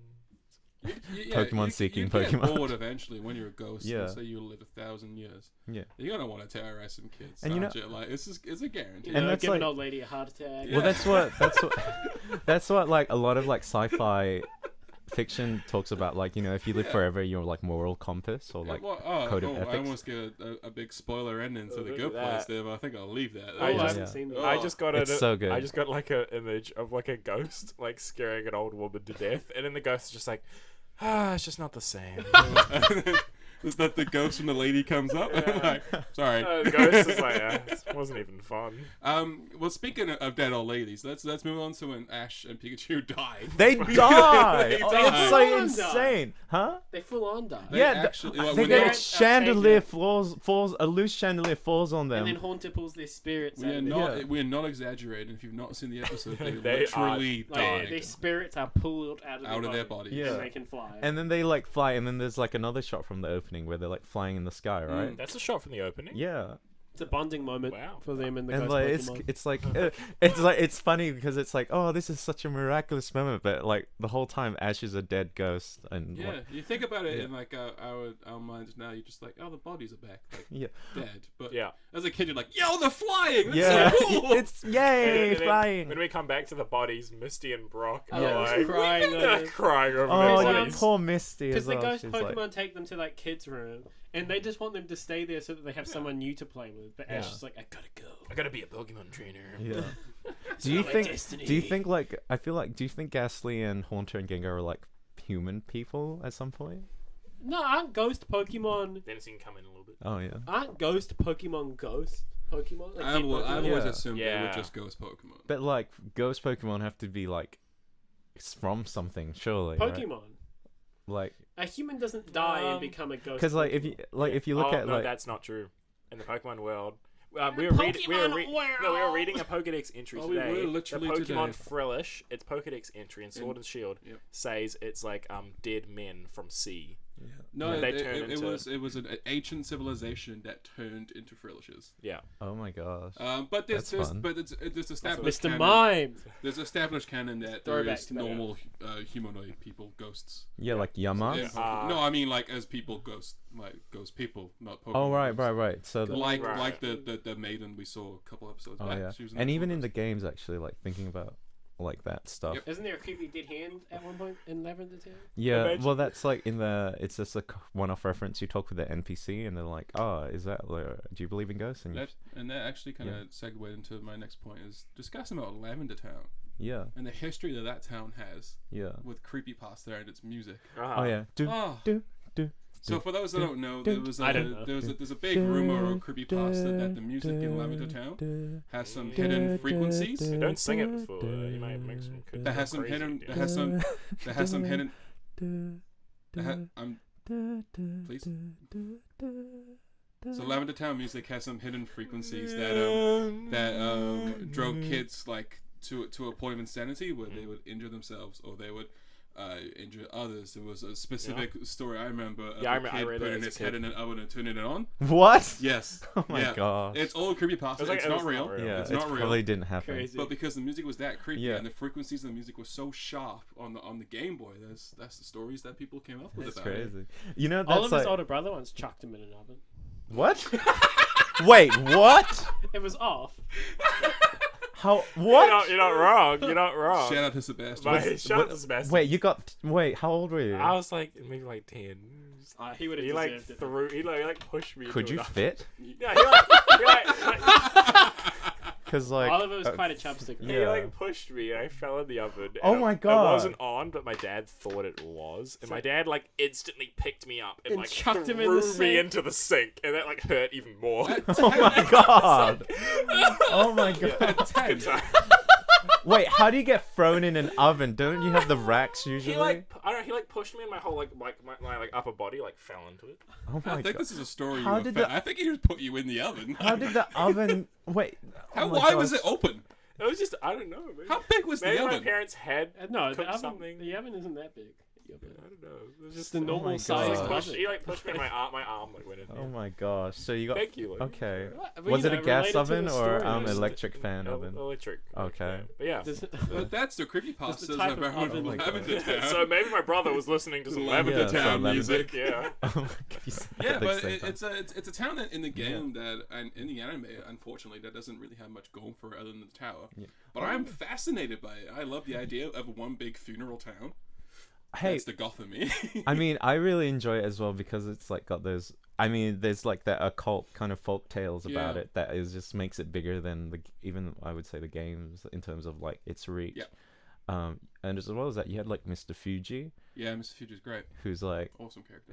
Pokemon seeking you get Pokemon. bored eventually when you're a ghost. Yeah. Let's say you live 1,000 years. Yeah. You're gonna want to terrorize some kids. And Aren't you like it's a guarantee. And that's give an like- old lady a heart attack. Yeah. Well, that's what like a lot of like sci-fi fiction talks about. Like if you live Yeah. forever, your like moral compass or like code of I ethics. almost get a big spoiler ending to Oh, the look good at place that. there, but I think I'll leave that. Oh, I I just- haven't yeah. seen them. Oh. I just got It's so good. I just got like an image of like a ghost like scaring an old woman to death, and then the ghost is just like, it's just not the same. Is that the ghost when the lady comes up? Yeah. Like, sorry. The ghost is like, it wasn't even fun. Well, speaking of dead old ladies, let's move on to when Ash and Pikachu died. They die. They Oh, die. it's like Full on insane, huh? They full on die. They Yeah, actually, like, They when get they- a chandelier falls. A loose chandelier falls on them. And then Haunter pulls their spirits we out are of them. not Yeah. we are not exaggerating. If you've not seen the episode, they, They literally Like, died. their spirits are pulled out of Their body. Yeah. And they can fly. And then they like fly, and then there's like another shot from the opening where they're like flying in the sky, right? That's a shot from the opening. Yeah, it's a bonding moment Wow. for them and the and ghost like Pokemon. it's like it's funny because it's like, oh, this is such a miraculous moment, but like the whole time Ash is a dead ghost, and Yeah, like, you think about it Yeah. in like our minds now. You're just like, oh, the bodies are back, like yeah, dead. But Yeah. as a kid, you're like, yo, they're flying. That's yeah, so cool. it's yay And then flying. When we come back to the bodies, Misty and Brock I are was like crying over crying over Oh, their yeah, bodies. poor Misty Because as the well. ghost She's Pokemon like, take them to like kids' room, and they just want them to stay there so that they have someone new to play with. But Ash Yeah. is like, I gotta go. I gotta be a Pokemon trainer. yeah. It's Do you not my think? destiny. Do you think like? I feel like. Do you think Ghastly and Haunter and Gengar are like human people at some point? No, aren't ghost Pokemon? Dennis can come in a little bit. Oh yeah. Aren't ghost Pokemon ghost Pokemon? Like I've dead Pokemon? always Yeah. assumed they Yeah. were just ghost Pokemon. But like ghost Pokemon have to be like it's from something, surely. right? Pokemon. Like, A human doesn't die and become a ghost. because like if you if you look at no, like that's not true. In the Pokemon world, we were reading a Pokedex entry Oh, we today. were literally the Pokemon today. Frillish, its Pokedex entry in Sword and Shield Yep. says it's like dead men from sea. No, And they it turn into- was an ancient civilization that turned into frilishers. Yeah. Oh my gosh. But That's fun. there's established Mr. canon. Mime. There's established canon that there Throwback is to that. normal humanoid people, ghosts. Yeah, like Yama. Yeah. No, I mean like as people, ghost people, not Pokemon. Oh right, ghosts. right. So Like Right. the maiden we saw a couple episodes oh back. yeah, She was and even in the the games, actually, like thinking about like that stuff. Yep. Isn't there a creepy dead hand at one point in Lavender Town? Yeah, Imagine- well, that's like in the. It's just a one-off reference. You talk with the NPC, and they're like, "Oh, is that? Do you believe in ghosts?" And that actually kind of segued into my next point is discussing about Lavender Town yeah, and the history that town has yeah. with creepypasta and its music. Oh yeah. Oh. do. So for those that don't know, I don't know. there's a big rumor or creepypasta that the music in Lavender Town has some hidden frequencies. You don't sing it before. You might make some kids That go has some crazy, hidden. dude. That has some hidden. Please. So Lavender Town music has some hidden frequencies that drove kids like to a point of insanity where they would injure themselves or they would injure others. There was a specific story I remember of Yeah, I a kid read that putting as a his head kid. in an oven and turning it on. What? Yes. Oh my yeah. gosh. It's all creepypasta. It was like- It's it not was real. not real. Yeah, it's it not real. probably didn't happen. Crazy. But because the music was that creepy Yeah. and the frequencies of the music were so sharp on the Game Boy, that's the stories that people came up with That's about it. crazy. You know, that's Oliver's like older brother once chucked him in an oven. what? Wait, what? It was off. How? What? You're not wrong. You're not wrong. Shout out to Sebastian. My, shout out to Sebastian. Wait, you got? Wait, how old were you? I was like maybe like 10. He would have He like deserved it. threw. He like pushed me. Could into you an fit? oven. Yeah, he like Because like Oliver was quite a chubstick. he Yeah. like pushed me and I fell in the oven. And Oh my God. It wasn't on, but my dad thought it was, and my dad like instantly picked me up and And like chucked threw him in the me sink. into the sink, and that like hurt even more. oh my god. Oh my god. Good time. Wait, how do you get thrown in an oven? Don't you have the racks usually? He like I don't know. He like pushed me, and my whole like my like upper body like fell into it. oh my I think god. this is a story. How you did were the- I think he just put you in the oven. How did the oven? Wait. How? oh my Why was gosh. it open? It was just I don't know. Maybe, How big was maybe the my oven? parents had No, the cooked oven, something. the oven isn't that big. I don't know. It was Just just the normal my size. God. He oven. pushed, he like pushed me, and my arm like went in. Oh my gosh. So you got. Thank you. Logan. Okay. What? Was it a gas related to oven the or story. Just electric fan oven? Electric. Okay. fan. But yeah. Does it- But that's the Just creepypastas the type of about oven. Oh my Lavender God. Town. So maybe my brother was listening to some Lavender Lavender Yeah, Town some Lavender- music. Yeah. Oh my god. You said that Yeah, at the but same time. it's a town in the game that and in the anime, unfortunately, that doesn't really have much going for it other than the tower. Yeah. But I'm fascinated by it. I love the idea of one big funeral town. Hey, That's the Gotham me. I mean, I really enjoy it as well because it's like got those. I mean, there's like that occult kind of folk tales about Yeah. it that is just makes it bigger than even I would say the games in terms of like its reach. Yeah. And as well as that, you had like Mr. Fuji, Yeah, Mr. Future's great. who's like, Awesome character.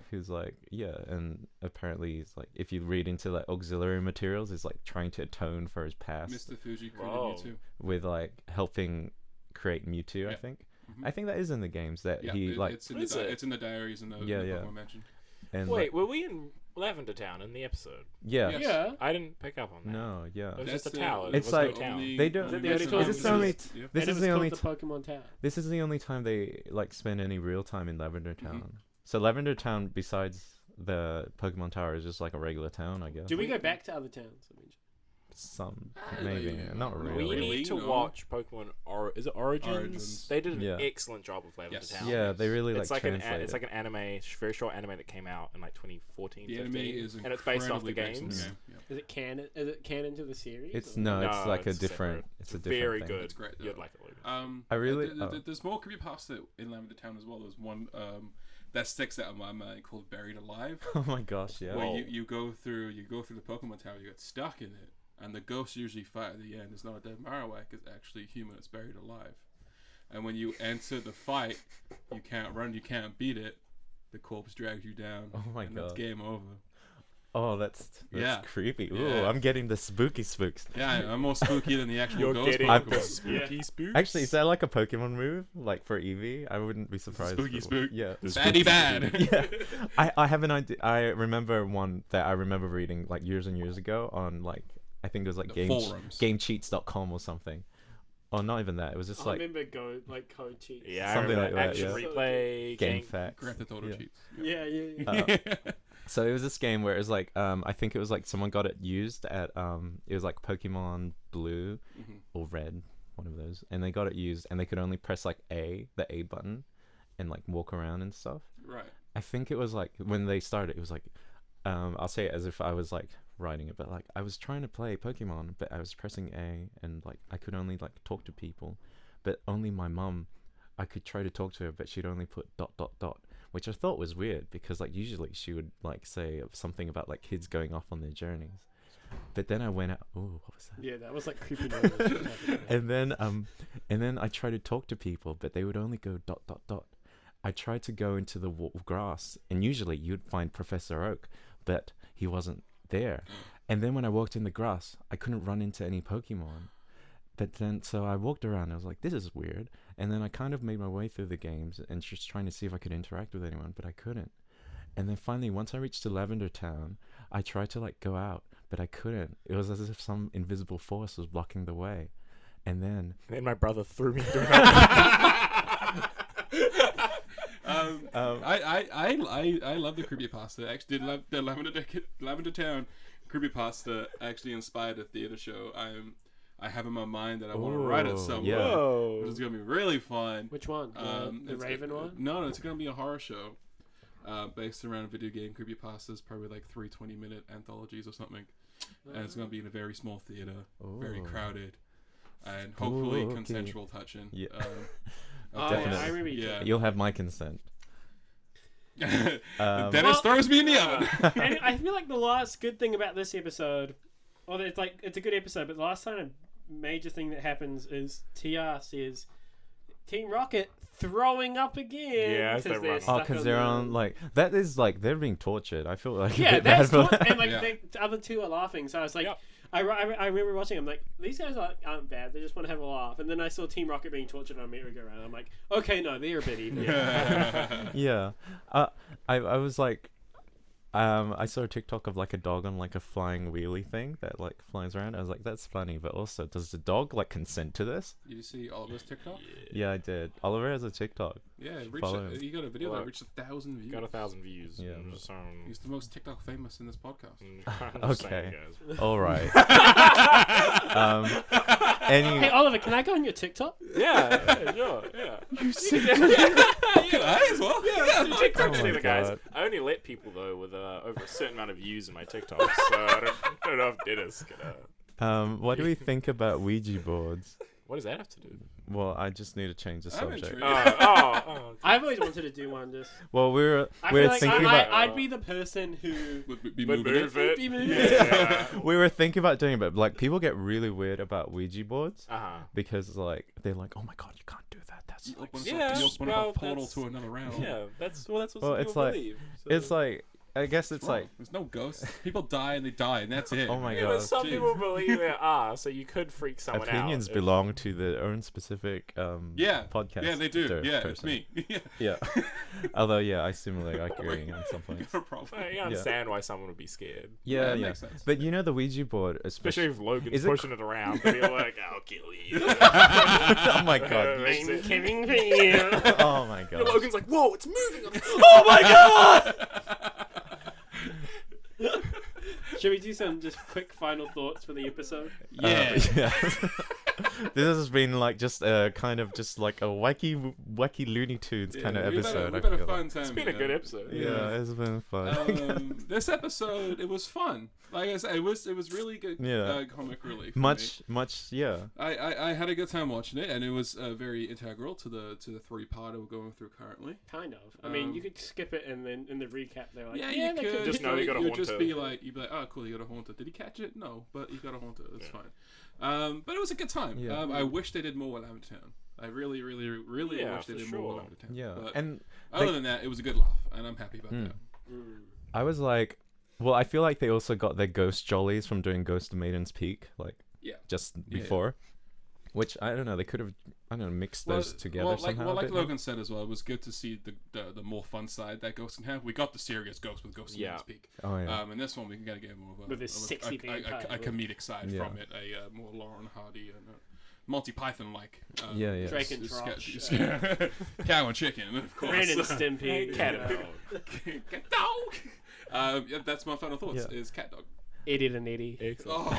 yeah, and apparently he's like, if you read into like auxiliary materials, he's like trying to atone for his past Mr. Fuji created Whoa. Mewtwo. with like helping create Mewtwo. I Yeah. think. Mhm. I think that is in the games that Yeah, he like. it's in Is the it? it's in the diaries and the Yeah, yeah. Pokemon Mansion. And Wait, like, were we in Lavender Town in the episode? yeah. Yes. Yeah. I didn't pick up on that. No, yeah. It was That's just a the- tower. It's there was like- no town. They don't- Is it the that's only the time Is this we the only? used- Yeah. This And is it the was only. called the Pokemon Town. This is the only time they like spend any real time in Lavender Mm-hmm. Town. So Lavender Town, besides the Pokemon Tower, is just like a regular town, I guess. Do we go back to other towns? I mean, Some I maybe, don't not know. really. We need to no. watch Pokemon. Is it Origins? Origins. They did an Yeah. excellent job with Lavender Yes. Town. Yeah, they really It's like translate it's it. like an anime, very short anime that came out in like 2014. The anime 15, is and it's based off the incredibly based on games. game. Yeah. is it canon? Is it canon to the series? It's or- no, No, it's like a it's different. separate. It's a different Very thing. good. It's great, You'd though. like it, Logan. I really- There's more creepypasta in Lavender Town as well. There's one that sticks out in my mind called Buried Alive. Oh my gosh, yeah. Where you go through the Pokemon Tower, you get stuck in it, and the ghosts usually fight at the end. It's not a dead Marowak, it's actually a human that's buried alive. And when you enter the fight, you can't run, you can't beat it. The corpse drags you down. Oh my and God. That's game over. Oh, that's Yeah. creepy. Ooh, Yeah. I'm getting the spooky spooks. Yeah, I'm more spooky than the actual You're ghost getting Pokemon. the spooky spooks. Actually, is that like a Pokemon move, like for Eevee? I wouldn't be surprised. Spooky if it- spook. Yeah. Baddie bad. Yeah, I have an idea. I remember one that I remember reading like years and years ago on like I think it was like The forums. GameCheats.com or something, or not even that. It was just I like remember code cheats. Yeah, Something I like remember that, Action yeah. replay, game gang. facts. Grand Theft Auto Yeah. cheats. Yeah. So it was this game where it was like I think it was like someone got it used at it was like Pokemon Blue Mhm. or Red, one of those, and they got it used and they could only press like the A button, and like walk around and stuff. Right. I think it was like when they started, it was like I'll say it as if I was like writing it, but like I was trying to play Pokemon, but I was pressing A and like I could only like talk to people, but only my mum. I could try to talk to her, but she'd only put ... which I thought was weird because like usually she would like say something about like kids going off on their journeys. But then I went out. Oh, what was that? Yeah, that was like creepy noises. And then I tried to talk to people, but they would only go ... I tried to go into the grass, and usually you'd find Professor Oak, but he wasn't there. And then when I walked in the grass, I couldn't run into any Pokemon. But then, so I walked around, and I was like, this is weird. And then I kind of made my way through the games and just trying to see if I could interact with anyone, but I couldn't. And then finally, once I reached to Lavender Town, I tried to like go out, but I couldn't. It was as if some invisible force was blocking the way. And then my brother threw me into I love the creepypasta. Actually, the Lavender Town creepypasta actually inspired a theater show. I have in my mind that I want to write it somewhere. yeah. Whoa. Which is gonna be really fun. Which one? The It's Raven one? No, it's gonna be a horror show, based around video game creepypastas. Probably like 3 20-minute anthologies or something. And it's gonna be in a very small theater, very Ooh. crowded, and hopefully Spooky. consensual touching. Yeah. Oh, Definitely. yeah, I remember you Yeah. talking. You'll have my consent. Dennis Well- throws me in the oven. And I feel like the last good thing about this episode, well, it's a good episode, but the last kind of major thing that happens is TR says Team Rocket throwing up again. Yeah, as 'cause they they're run. stuck Because on they're the- on like that is like they're being tortured. I feel like a Yeah, bit bad that's for what, that. and like Yeah. the other two are laughing. So I was like, Yep. I remember watching. I'm like, these guys aren't bad. They just want to have a laugh. And then I saw Team Rocket being tortured on a merry-go-round. I'm like, okay, no, they're a bit evil. Yeah. I was like, I saw a TikTok of like a dog on like a flying wheelie thing that like flies around. I was like, that's funny, but also, does the dog like consent to this? Did you see Oliver's TikTok? Yeah, I did. Oliver has a TikTok. Yeah, Follow him. he got a video Well, that reached 1,000 views. Got 1,000 views. Yeah, I'm but- just, He's the most TikTok famous in this podcast. I'm just saying, Okay. guys. All right. Hey Any Oliver, can I go on your TikTok? Yeah, sure, yeah. You sick? Can I as well? Yeah, TikTok Oh my thing, guys. God. I only let people though with over a certain amount of views in my TikTok, so I don't know if Dennis can. what do we think about Ouija boards? What does that have to do? Well, I just need to change the I'm subject. intrigued. Oh. I've always wanted to do one. Just Well, we're I feel like thinking about I'd be the person who Would be But moving it. move it. be moving. Yeah. we were thinking about doing it, but like people get really weird about Ouija boards Uh-huh. because like they're like, oh my god, you can't do that. That's You like open, Yeah, you open well, up a portal that's- to another realm. Yeah, that's what Well, some it's people like- believe. So. it's like I guess it's Wrong. like There's no ghosts. People die and they die, and that's it. Oh my Yeah, God. but some Jeez. people believe there are, so you could freak someone opinions out. belong to their own specific Yeah. podcast. Yeah, they do. Yeah, it's person. me. Yeah. Yeah. Although yeah, I similarly agree on some points. No problem. You understand why someone would be scared. Yeah, that yeah. makes sense. But you know the Ouija board, Especially if Logan's Is it pushing it around and you're like, I'll kill you. oh my god. Makes I'm it- coming for you. Oh my god. Logan's like, whoa, it's moving. Oh my god. Should we do some just quick final thoughts for the episode? Yeah. Yeah. This has been like just a kind of just like a wacky Looney Tunes kind of we've had a- episode. We've I had a feel. fun time. It's been a good episode. Yeah, it's been fun. This episode, it was fun. Like I said, it was really good. Yeah. Comic relief. for me. much, yeah. I had a good time watching it, and it was very integral to the 3-part we're going through currently. Kind of. I mean, you Um, could skip it and then in the recap they're like, Yeah, yeah, you they could. Just know you got a You'd just haunter. be like, oh, cool, you got a haunter. Did he catch it? No, but he got a haunter. That's fine. But it was a good time. Yeah. I wish they did more with Lavender Town. I really Yeah, wish they for did sure. more with Lavender Town. Yeah. But And other than that, it was a good laugh, and I'm happy about that. I was like, well, I feel like they also got their ghost jollies from doing Ghost of Maiden's Peak, like Yeah. just Yeah. before. Which I don't know, they could have mixed those together well, somehow. like a bit more. Logan said as well, it was good to see the more fun side that Ghost can have. We got the serious Ghost with Ghost of Yeah. Maiden's Peak. Oh yeah. And this one we can gotta get more of a, With this of sexy a vampire. comedic side Yeah. from it, a more Lauren Hardy and Monty Python like. Yeah. Drake and sketch. Drosh. Cow and chicken, of course. Ren and Stimpy. Cat and Cat dog. Yeah, that's my final thoughts. Yeah. Is cat dog. Eddie and Eddie. Excellent.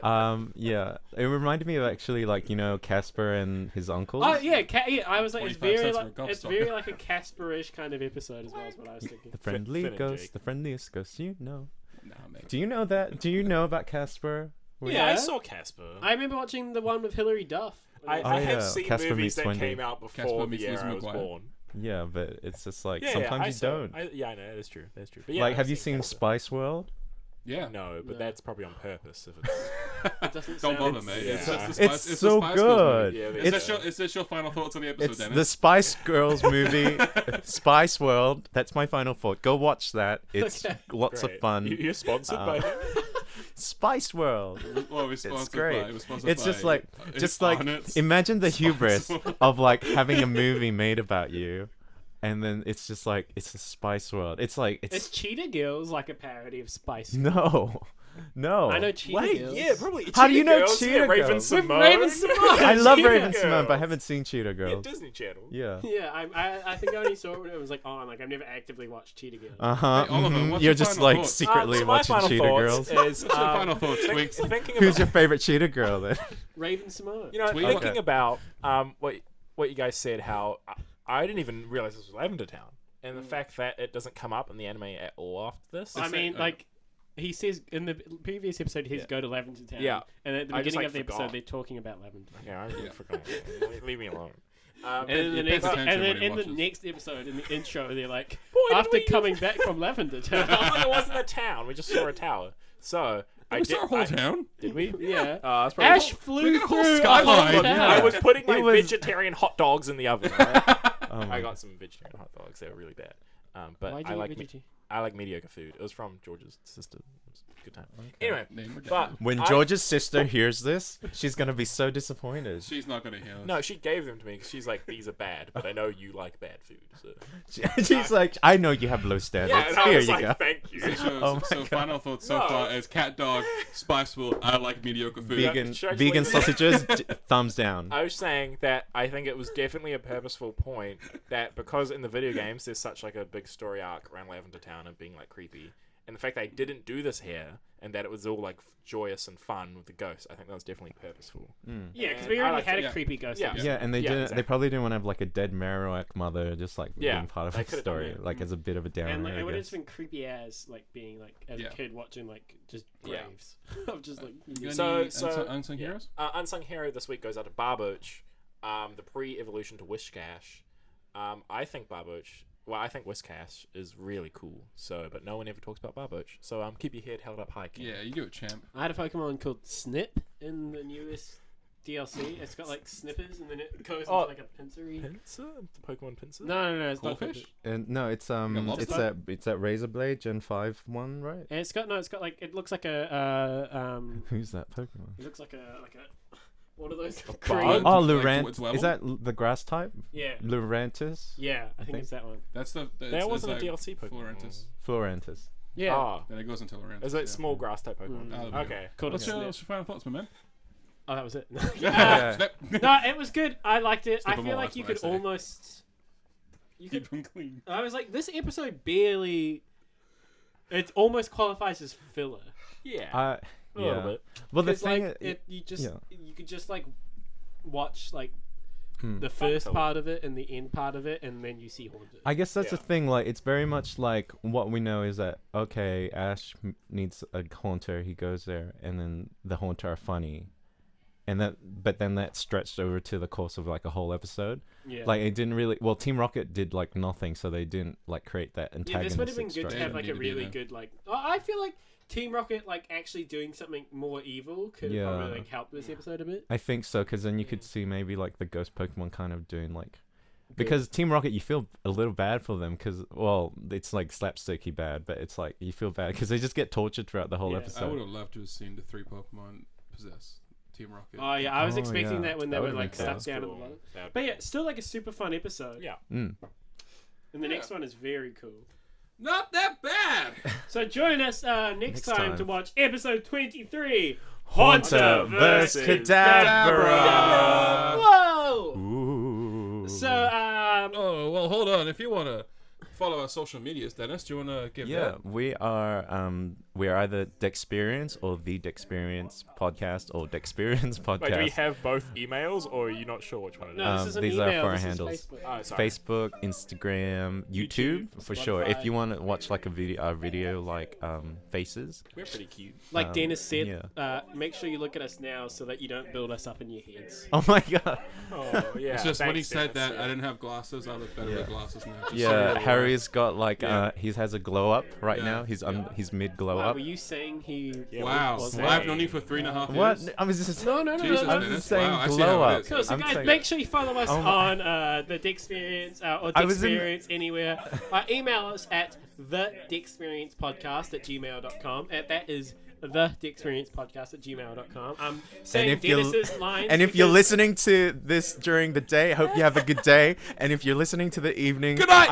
Oh. Yeah. It reminded me of actually like Casper and his uncles. Oh yeah, I was like, it's 45 very cents like for a it's gobstopper. very like a Casperish kind of episode as well. Is what I was thinking. The friendly Finn and ghost, Jake. the friendliest ghost you know. Nah, mate. Do you know that? Do you know about Casper? Yeah, I Yeah. saw Casper. I remember watching the one with Hilary Duff. I Oh, have yeah. seen Casper movies meets that Wendy. came out before Casper the meets year Lizzie I was McGuire. born. Yeah, but it's just like Yeah, sometimes I you saw- don't. Yeah, I know that's true. That's true. But yeah, Like, I've have you seen seen Casper. Spice World? Yeah. No, but No. that's probably on purpose. If it's... It doesn't Don't sound- bother, mate. yeah. It's just the It's Spice, it's so the Spice Girls good. movie. Yeah, Is it's- this your final thoughts on the episode, It's Dennis? the Spice Girls movie, Spice World. That's my final thought. Go watch that. It's Okay. lots of Great. fun. You're sponsored by him? Spice World. Well, we're sponsored great. by. We're sponsored It's by, just like, Arnott's. imagine the Spice hubris World. of like having a movie made about you, and then it's just like it's a Spice World. It's like Is Cheetah Girls like a parody of Spice? no. I know Cheetah Wait, Girls. yeah, probably. How do you know Girls, Cheetah yeah, Raven Girls? With Simone. Raven Simone. I love Cheetah Raven Simone, but I Girls. haven't seen Cheetah Yeah, Girls. Disney Channel. Yeah. Yeah, I think I only saw it when it was like on. Like I've never actively watched Cheetah Girls. Uh huh. Hey, Oliver, what's You're your just final like thoughts? secretly So my watching final Cheetah thoughts Girls. Is, What's your final thoughts, think- Twinks? thinking Who's about, your favorite Cheetah Girl then? Raven Simone. you know, Tweet. thinking Okay. about what you guys said, how I didn't even realize this was Lavender Town, and the fact that it doesn't come up in the anime at all after this. I It's mean, like- like he says in the previous episode, he's Yeah. go to Lavender Town. Yeah. And at the I just, beginning like, of the forgot. episode, they're talking about Lavender. yeah, I really Yeah. forgot. Leave me alone. And then, he the pays next, attention and then when he in the watches. next episode, in the intro, they're like, Boy, did after we- coming back from Lavender Town. Oh, it wasn't a town. We just saw a tower. So We saw a whole town. Did we? Yeah. That's probably Ash We flew got a whole through. skyline. a Yeah. town. I was putting my It was- vegetarian hot dogs in the oven. Right? Oh my I got some vegetarian hot dogs. They were really bad. But Why'd I you like get vegetarian? I like mediocre food. It was from George's sister. It was a good time. Anyway, Name her but down. When I- George's sister hears this, she's gonna be so disappointed. She's not gonna hear us. no, she gave them to me because she's like, these are bad, but I know you like bad food. So. She's like, I know you have low standards. Yeah, and I Here was you like, go. thank you. So, Oh my so God. final thoughts so No. far is cat dog, Spice World. I like mediocre food. Vegan, should I just vegan leave it? sausages, thumbs down. I was saying that I think it was definitely a purposeful point that because in the video games there's such like a big story arc around Lavender Town and being like creepy, and the fact they didn't do this here and that it was all like joyous and fun with the ghosts, I think that was definitely purposeful. Yeah, because And we I already liked had it. a creepy ghost. Yeah. episode. Yeah, and they Yeah, didn't. exactly. They probably didn't want to have like a dead Marowak mother just like Yeah, being part of they the could've done story, that. like as a bit of a downer. And like, I it would have guess. just been creepy as like being like as Yeah. a kid watching like just Yeah. graves of just like. You got So- any so- unsung yeah. heroes? Unsung hero this week goes out to Barboach, the pre-evolution to Whiscash. I think Barboach. Well, I think Whiscash is really cool. So, but no one ever talks about Barboach. So, keep your head held up high, Ken. Yeah, you do it, champ. I had a Pokemon called Snip in the newest DLC. It's got like snippers and then it goes Oh. into like a pincery. Pincer? The Pokemon Pincer? No, it's not. Goldfish? And no, it's lobster? it's that Razor Blade Gen 5 one, right? And it's got like it looks like a Who's that Pokemon? it looks like a what are those? bug? Green. Oh, Like Lurant. towards level? Is that the grass type? Yeah, Lurantis? yeah, I think it's that one. That's the. That wasn't like a DLC Pokemon. Florentis. Florantis. Yeah, Ah. Then it goes into Lorenz. Is it small grass type Pokemon? Mm. Okay. called What's a your, Snip. what's your final thoughts, my man? Oh, that was it. Yeah. Snap. No, it was good. I liked it. Snip I 'em feel all, like that's you what I could say. almost. You could. Keep them clean. I was like, this episode barely. It almost qualifies as filler. Yeah. Uh, a little yeah. bit. Well, the 'Cause, thing, like, you just yeah. you could just like watch like Hmm. the first filler. part of it and the end part of it, and then you see Haunted. I guess that's the Yeah. thing. Like, it's very much like what we know is that okay, Ash needs a haunter. He goes there, and then the haunter are funny, and but then that stretched over to the course of like a whole episode. Yeah. Like, it didn't really. Well, Team Rocket did like nothing, so they didn't like create that Yeah, antagonistic this would have been good to structure. have like a Needed to be really there. good like. I feel like Team Rocket like actually doing something more evil could have Yeah. probably like helped this episode a bit. I think so, because then you could see maybe like the ghost Pokemon kind of doing like. Because Team Rocket, you feel a little bad for them because, well, it's like slapsticky bad, but it's like you feel bad because they just get tortured throughout the whole Yeah. I would episode. have loved to have seen the 3 Pokemon possess Team Rocket. Oh yeah, I was Oh, expecting yeah. that when That they were would've like been stuck cool. down at the bottom. But yeah, still like a super fun episode. Yeah. Mm. And the Yeah. next one is very cool. Not that bad. So join us next Next time to time. watch episode 23, Haunter versus versus Cadabra. Whoa! Ooh. So, Oh, well, hold on. If you want to follow our social medias, Dennis, do you want to give Yeah, that? we are either Dexperience or the Dexperience podcast or Dexperience podcast. Wait, do we have both emails, or are you not sure which one it is? no, this is an these email. are for our this is handles. Facebook. Oh, sorry. Facebook, Instagram, YouTube, YouTube, for sure. If Spotify. you want to watch like a video like faces. We're pretty cute. Like Dennis said, yeah. make sure you look at us now so that you don't build us up in your heads. Oh my god. Oh, yeah. It's just when he thanks, said Dennis, that, yeah. I didn't have glasses. I look better with glasses now. Just so Yeah, you're Harry's got like Yeah. he has a glow up right Yeah. now. He's mid glow Wow, up. were you saying he? Yeah, Wow. was Well, I've that? known you for 3.5 What? years. I was just No. Jesus, I'm Dennis. just saying Wow, I see glow how it up. is. Cool. So I'm guys, saying- make sure you follow us Oh my- on the Dexperience or I was in- Dexperience anywhere. Email us at thedexperiencepodcast@gmail.com. That is thedexperiencepodcast@gmail.com. I'm saying if you're- Dennis's lines. And if you're because- listening to this during the day, I hope you have a good day. And if you're listening to the evening, Good night!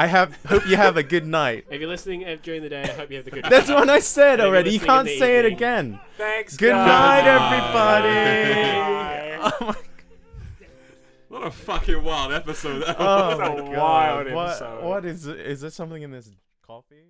hope you have a good night. if you're listening during the day, I hope you have the good. That's what I said Maybe already. You listening in can't the say it evening. again. Thanks, Good guys. night, Bye. everybody. Oh my, What a fucking wild episode that oh was. What a my wild god. episode. What is there something in this coffee?